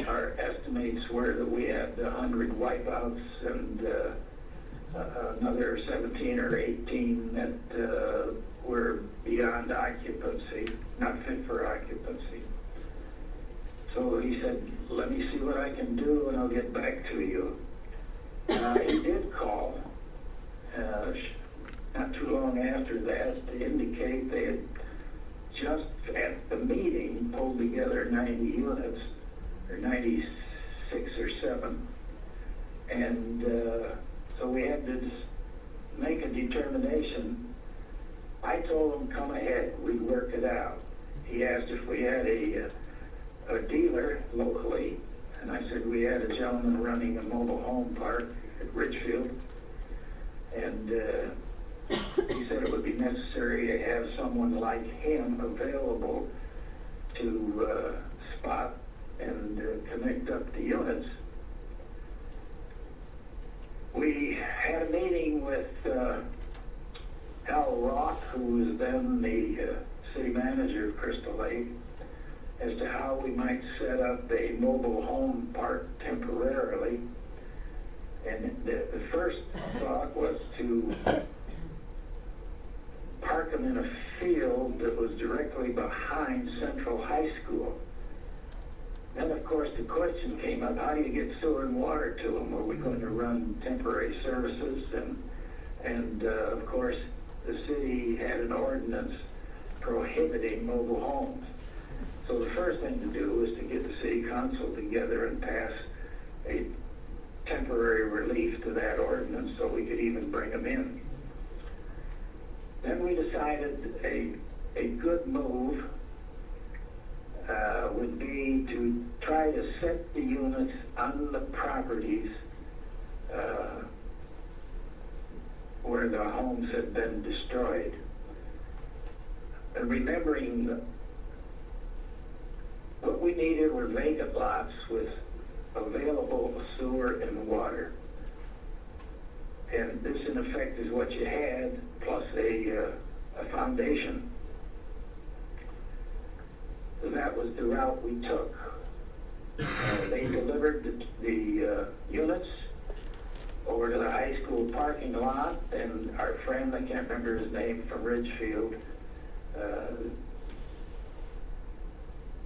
Our estimates were that we had 100 wipeouts and another 17 or 18 that were beyond occupancy, not fit for occupancy. So he said, let me see what I can do and I'll get back to you. He did call not too long after that to indicate they had just at the meeting pulled together 90 units, or 96 or 7. And so we had to make a determination I told him, come ahead, we'd work it out. He asked if we had a dealer locally, and I said we had a gentleman running a mobile home park at Richfield, and he said it would be necessary to have someone like him available to spot and connect up the units. We had a meeting with Al Roth, who was then the city manager of Crystal Lake, as to how we might set up a mobile home park temporarily. And the first thought was to park them in a field that was directly behind Central High School. Then, of course, the question came up, how do you get sewer and water to them? Are we going to run temporary services? And of course, the city had an ordinance prohibiting mobile homes. So the first thing to do was to get the city council together and pass a temporary relief to that ordinance so we could even bring them in. Then we decided a good move would be to try to set the units on the properties where the homes had been destroyed. And remembering what we needed were vacant lots with available sewer and water. And this, in effect, is what you had, plus a foundation. So that was the route we took. They delivered the units over to the high school parking lot, and our friend, I can't remember his name, from Ridgefield,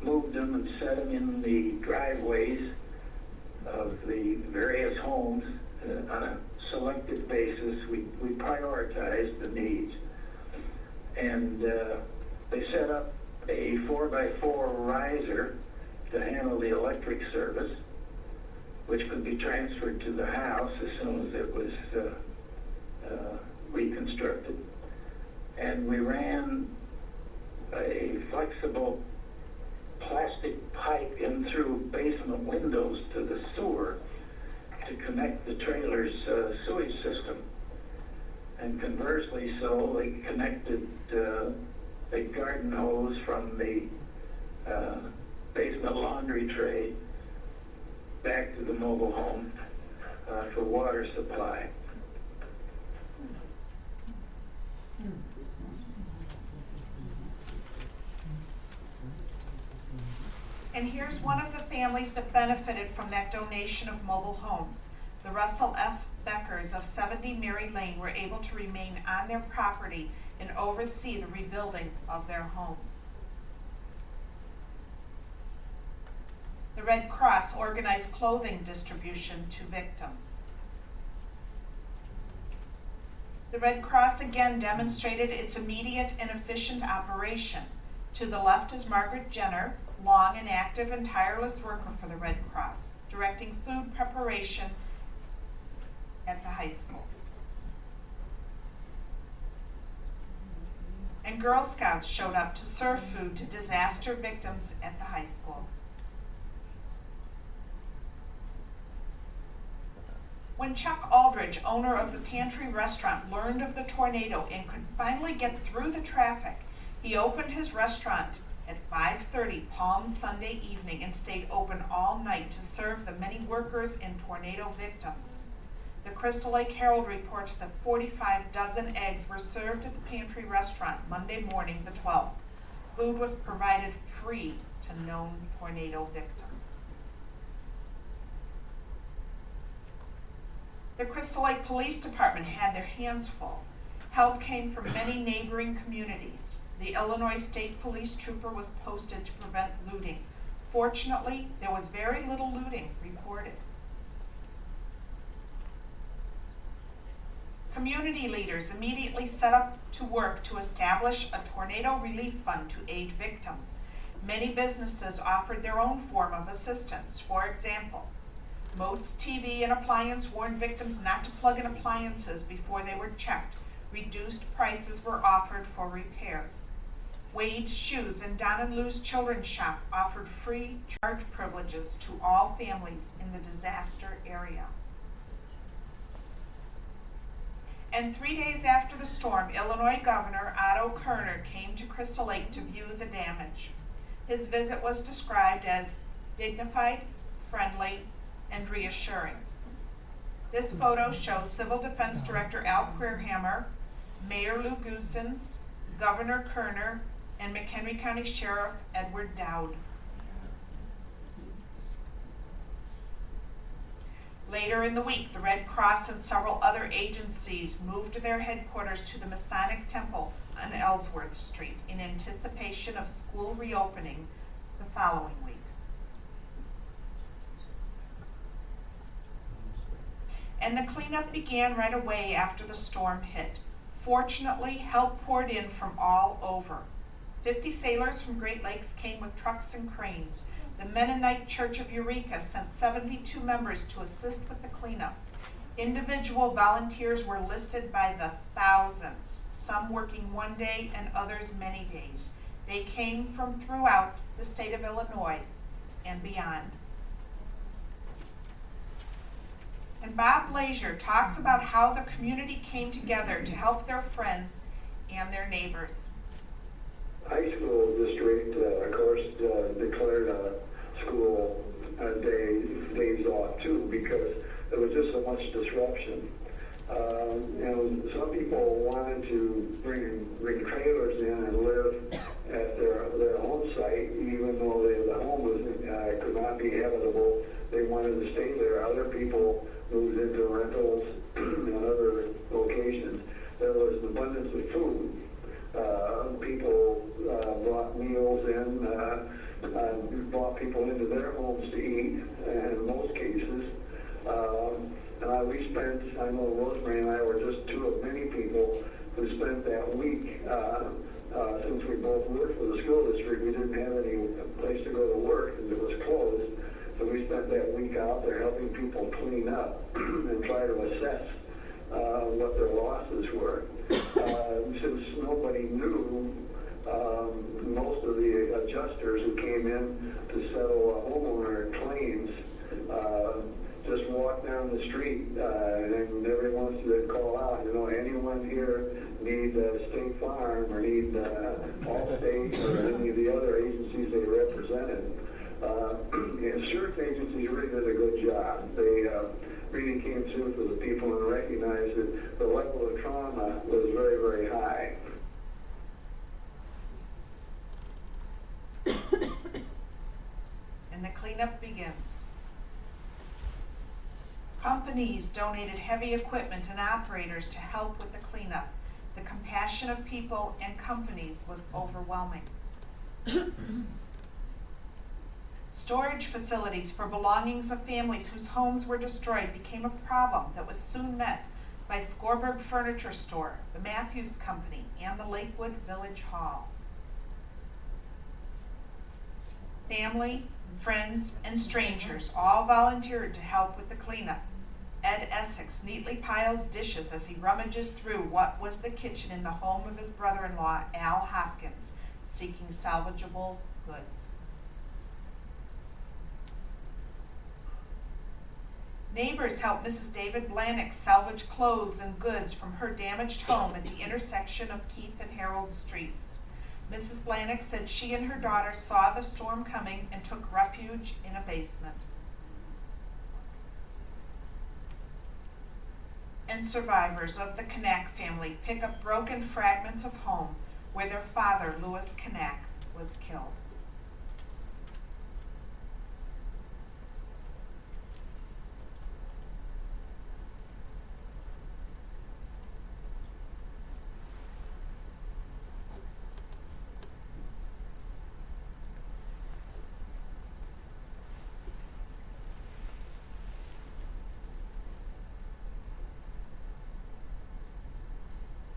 moved them and set them in the driveways of the various homes on a selected basis. We prioritized the needs. And they set up a 4x4 riser to handle the electric service, which could be transferred to the house as soon as it was reconstructed. And we ran a flexible plastic pipe in through basement windows to the sewer to connect the trailer's sewage system. And conversely, so they connected a garden hose from the basement laundry tray back to the mobile home for water supply. And here's one of the families that benefited from that donation of mobile homes. The Russell F. Beckers of 70 Mary Lane were able to remain on their property and oversee the rebuilding of their home. The Red Cross organized clothing distribution to victims. The Red Cross again demonstrated its immediate and efficient operation. To the left is Margaret Jenner, long and active and tireless worker for the Red Cross, directing food preparation at the high school. And Girl Scouts showed up to serve food to disaster victims at the high school. When Chuck Aldridge, owner of the Pantry Restaurant, learned of the tornado and could finally get through the traffic, he opened his restaurant at 5:30 Palm Sunday evening and stayed open all night to serve the many workers and tornado victims. The Crystal Lake Herald reports that 45 dozen eggs were served at the Pantry Restaurant Monday morning, the 12th. Food was provided free to known tornado victims. The Crystal Lake Police Department had their hands full. Help came from many neighboring communities. The Illinois State Police trooper was posted to prevent looting. Fortunately, there was very little looting reported. Community leaders immediately set up to work to establish a tornado relief fund to aid victims. Many businesses offered their own form of assistance. For example, Moats TV and Appliance warned victims not to plug in appliances before they were checked, Reduced prices were offered for repairs. Wade Shoes and Don and Lou's Children's Shop offered free charge privileges to all families in the disaster area. And 3 days after the storm, Illinois Governor Otto Kerner came to Crystal Lake to view the damage. His visit was described as dignified, friendly, and reassuring. This photo shows Civil Defense Director Al Queerhammer, Mayor Lou Goosens, Governor Kerner, and McHenry County Sheriff Edward Dowd. Later in the week, the Red Cross and several other agencies moved their headquarters to the Masonic Temple on Ellsworth Street in anticipation of school reopening the following week. And the cleanup began right away after the storm hit. Fortunately, help poured in from all over. 50 sailors from Great Lakes came with trucks and cranes. The Mennonite Church of Eureka sent 72 members to assist with the cleanup. Individual volunteers were listed by the thousands, some working one day and others many days. They came from throughout the state of Illinois and beyond. And Bob Blazier talks about how the community came together to help their friends and their neighbors. High school district, of course, declared school days off too, because there was just so much disruption. Some people wanted to bring trailers in and live at their home site, even though the home was could not be habitable. They wanted to stay there. Other people moved into rentals and other locations. There was an abundance of food. People brought meals in, brought people into their homes to eat, in most cases. I know Rosemary and I were just two of many people who spent that week, since we both worked for the school district, we didn't have any place to go to work because it was closed. So we spent that week out there helping people clean up and try to assess what their losses were. Since nobody knew, most of the adjusters who came in to settle homeowner claims just walked down the street, and every once they'd call out, anyone here need State Farm or need Allstate or any of the other agencies they represented. Insurance agencies really did a good job. They really came through for the people and recognized that the level of trauma was very, very high. And the cleanup begins. Companies donated heavy equipment and operators to help with the cleanup. The compassion of people and companies was overwhelming. Storage facilities for belongings of families whose homes were destroyed became a problem that was soon met by Scorberg Furniture Store, the Matthews Company, and the Lakewood Village Hall. Family, friends, and strangers all volunteered to help with the cleanup. Ed Essex neatly piles dishes as he rummages through what was the kitchen in the home of his brother-in-law, Al Hopkins, seeking salvageable goods. Neighbors helped Mrs. David Blanick salvage clothes and goods from her damaged home at the intersection of Keith and Harold Streets. Mrs. Blanick said she and her daughter saw the storm coming and took refuge in a basement. And survivors of the Knack family pick up broken fragments of home where their father, Louis Knack, was killed.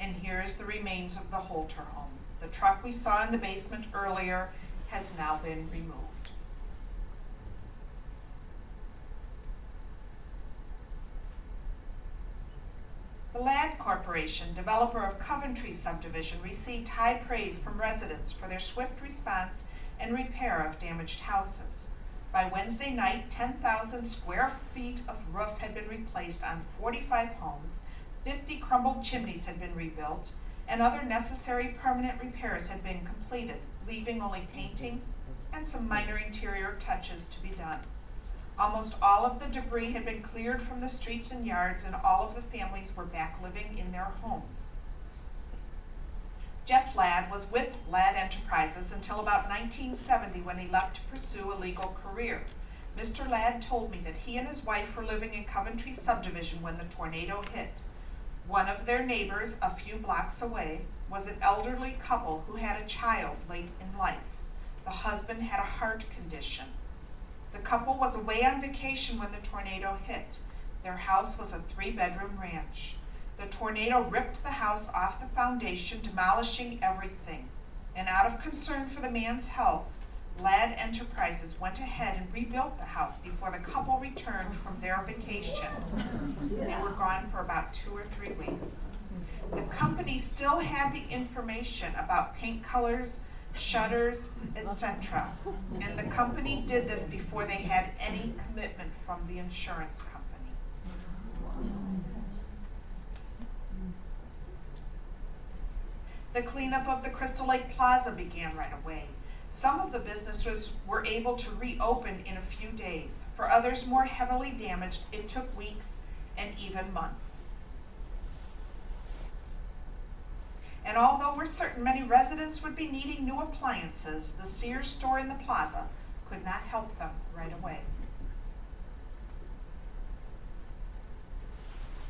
And here is the remains of the Holter home. The truck we saw in the basement earlier has now been removed. The Ladd Corporation, developer of Coventry subdivision, received high praise from residents for their swift response and repair of damaged houses. By Wednesday night, 10,000 square feet of roof had been replaced on 45 homes, 50 crumbled chimneys had been rebuilt, and other necessary permanent repairs had been completed, leaving only painting and some minor interior touches to be done. Almost all of the debris had been cleared from the streets and yards, and all of the families were back living in their homes. Jeff Ladd was with Ladd Enterprises until about 1970 when he left to pursue a legal career. Mr. Ladd told me that he and his wife were living in Coventry subdivision when the tornado hit. One of their neighbors a few blocks away was an elderly couple who had a child late in life. The husband had a heart condition. The couple was away on vacation when the tornado hit. Their house was a 3-bedroom ranch. The tornado ripped the house off the foundation, demolishing everything. And out of concern for the man's health, Ladd Enterprises went ahead and rebuilt the house before the couple returned from their vacation. They were gone for about 2 or 3 weeks. The company still had the information about paint colors, shutters, etc. And the company did this before they had any commitment from the insurance company. The cleanup of the Crystal Lake Plaza began right away. Some of the businesses were able to reopen in a few days. For others more heavily damaged, it took weeks and even months. And although we're certain many residents would be needing new appliances, the Sears store in the plaza could not help them right away.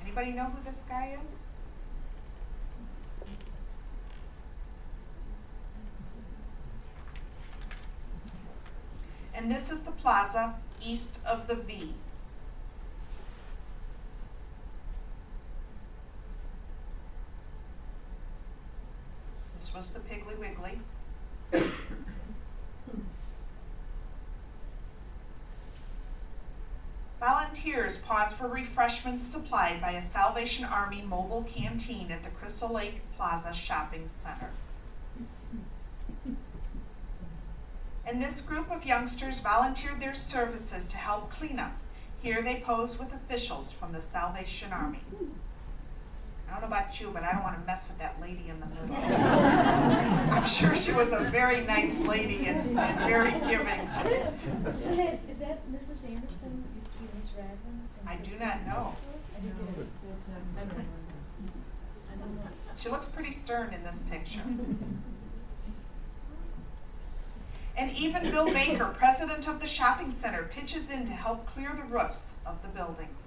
Anybody know who this guy is? And this is the plaza east of the V. This was the Piggly Wiggly. Volunteers paused for refreshments supplied by a Salvation Army mobile canteen at the Crystal Lake Plaza Shopping Center. And this group of youngsters volunteered their services to help clean up. Here they posed with officials from the Salvation Army. I don't know about you, but I don't want to mess with that lady in the middle. I'm sure she was a very nice lady and very giving. Is that Mrs. Anderson that used to be Miss Ragland? I do not know. I think it is. I don't know. She looks pretty stern in this picture. And even Bill Baker, president of the shopping center, pitches in to help clear the roofs of the buildings.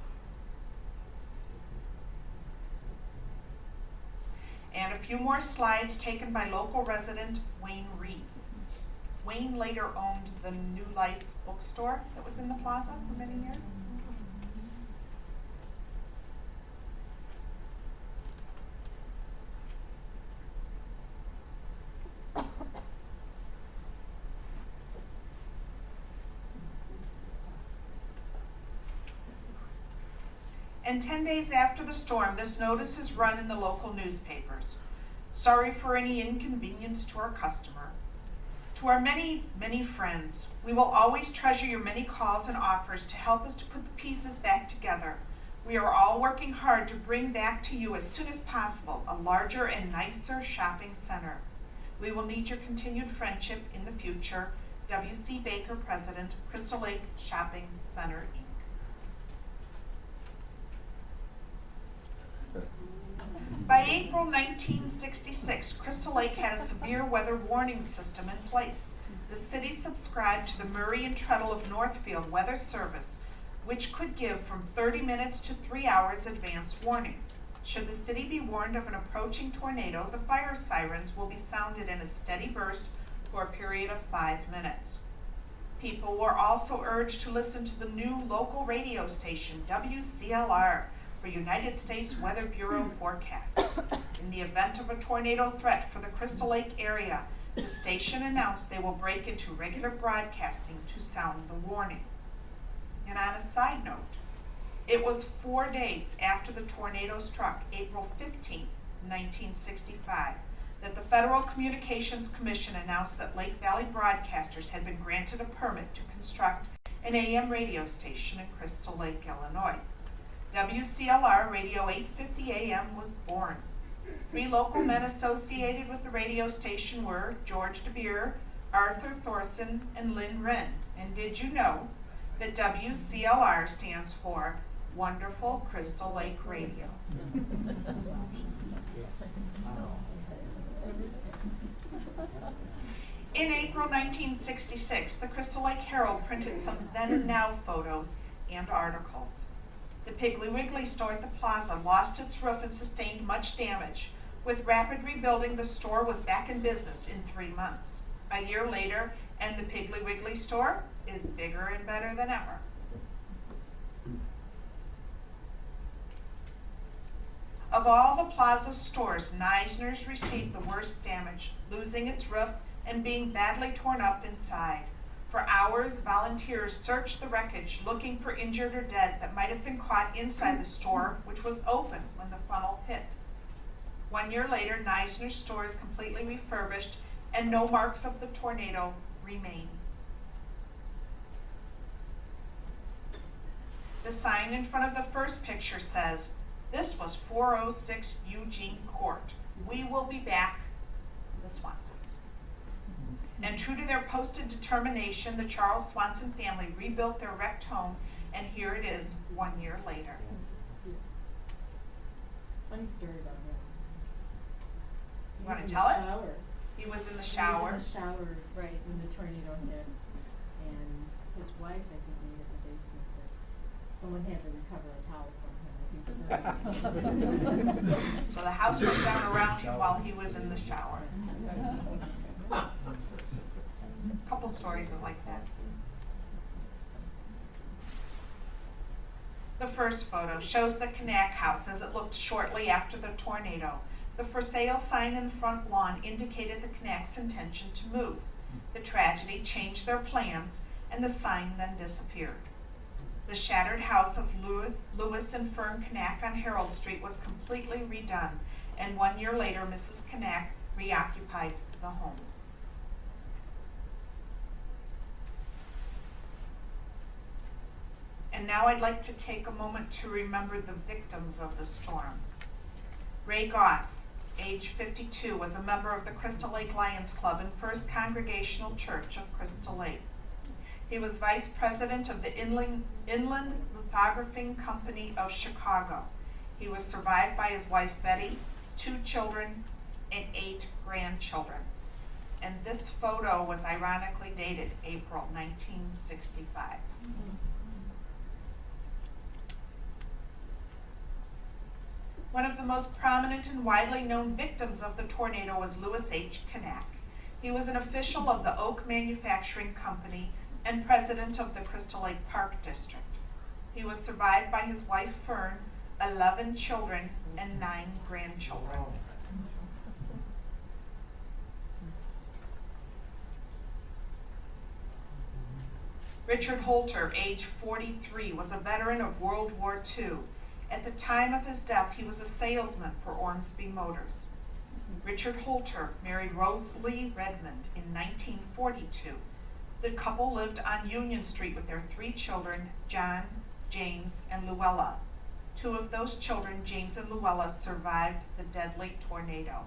And a few more slides taken by local resident Wayne Rees. Wayne later owned the New Life bookstore that was in the plaza for many years. And 10 days after the storm, this notice is run in the local newspapers. Sorry for any inconvenience to our customer. To our many, many friends, we will always treasure your many calls and offers to help us to put the pieces back together. We are all working hard to bring back to you as soon as possible a larger and nicer shopping center. We will need your continued friendship in the future. W.C. Baker, President, Crystal Lake Shopping Center, Inc. By April 1966, Crystal Lake had a severe weather warning system in place. The city subscribed to the Murray and Treadle of Northfield Weather Service, which could give from 30 minutes to 3 hours advance warning. Should the city be warned of an approaching tornado, the fire sirens will be sounded in a steady burst for a period of 5 minutes. People were also urged to listen to the new local radio station, WCLR, for United States Weather Bureau forecasts. In the event of a tornado threat for the Crystal Lake area, the station announced they will break into regular broadcasting to sound the warning. And on a side note, It was 4 days after the tornado struck, April 15, 1965, that the Federal Communications Commission announced that Lake Valley Broadcasters had been granted a permit to construct an AM radio station in Crystal Lake, Illinois. WCLR Radio 850 AM was born. 3 local men associated with the radio station were George DeBeer, Arthur Thorson, and Lynn Wren. And did you know that WCLR stands for Wonderful Crystal Lake Radio? In April 1966, the Crystal Lake Herald printed some then and now photos and articles. The Piggly Wiggly store at the Plaza lost its roof and sustained much damage. With rapid rebuilding, the store was back in business in 3 months. A year later, and the Piggly Wiggly store is bigger and better than ever. Of all the Plaza stores, Neisner's received the worst damage, losing its roof and being badly torn up inside. For hours, volunteers searched the wreckage, looking for injured or dead that might have been caught inside the store, which was open when the funnel hit. 1 year later, Neisner's store is completely refurbished and no marks of the tornado remain. The sign in front of the first picture says, "This was 406 Eugene Court. We will be back, the Swansons." And true to their posted determination, the Charles Swanson family rebuilt their wrecked home, and here it is 1 year later. Funny story about him. You want to tell it? He was in the shower. He was in the shower, right, when the tornado hit. And his wife, I think, made it in the basement, but someone had to recover a towel from him. So the house went down around him while he was in the shower. A couple stories like that. The first photo shows the Knack house as it looked shortly after the tornado. The for sale sign in the front lawn indicated the Knack's intention to move. The tragedy changed their plans, and the sign then disappeared. The shattered house of Lewis and Fern Knack on Harold Street was completely redone, and 1 year later, Mrs. Knack reoccupied the home. And now I'd like to take a moment to remember the victims of the storm. Ray Goss, age 52, was a member of the Crystal Lake Lions Club and First Congregational Church of Crystal Lake. He was vice president of the Inland Lithographing Company of Chicago. He was survived by his wife Betty, 2 children, and 8 grandchildren. And this photo was ironically dated April 1965. One of the most prominent and widely known victims of the tornado was Louis H. Knack. He was an official of the Oak Manufacturing Company and president of the Crystal Lake Park District. He was survived by his wife Fern, 11 children, and 9 grandchildren. Richard Holter, age 43, was a veteran of World War II. At the time of his death, he was a salesman for Ormsby Motors. Richard Holter married Rose Lee Redmond in 1942. The couple lived on Union Street with their 3 children, John, James, and Luella. 2 of those children, James and Luella, survived the deadly tornado.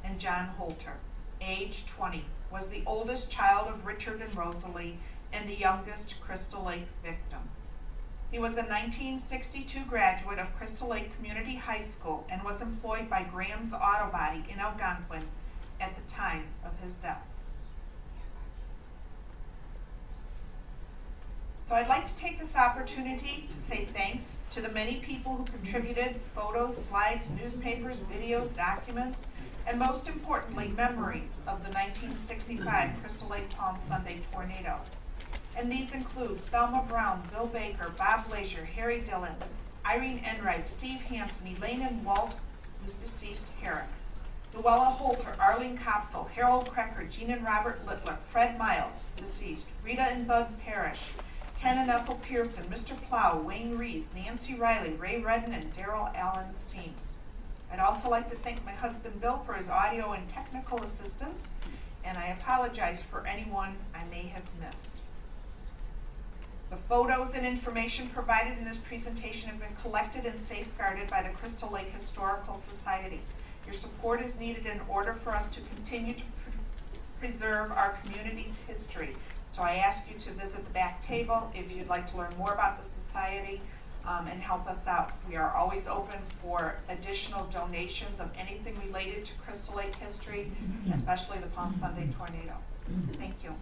And John Holter, age 20, was the oldest child of Richard and Rosalie and the youngest Crystal Lake victim. He was a 1962 graduate of Crystal Lake Community High School and was employed by Graham's Auto Body in Algonquin at the time of his death. So I'd like to take this opportunity to say thanks to the many people who contributed photos, slides, newspapers, videos, documents, and most importantly, memories of the 1965 Crystal Lake Palm Sunday tornado. And these include Thelma Brown, Bill Baker, Bob Blazier, Harry Dillon, Irene Enright, Steve Hansen, Elaine and Walt, who's deceased, Herrick, Luella Holter, Arlene Kopsel, Harold Krecker, Jean and Robert Littler, Fred Miles, deceased, Rita and Bud Parrish, Ken and Ethel Pearson, Mr. Plow, Wayne Rees, Nancy Riley, Ray Redden, and Daryl Allen Seams. I'd also like to thank my husband Bill for his audio and technical assistance, and I apologize for anyone I may have missed. The photos and information provided in this presentation have been collected and safeguarded by the Crystal Lake Historical Society. Your support is needed in order for us to continue to preserve our community's history. So I ask you to visit the back table if you'd like to learn more about the society and help us out. We are always open for additional donations of anything related to Crystal Lake history, especially the Palm Sunday tornado. Thank you.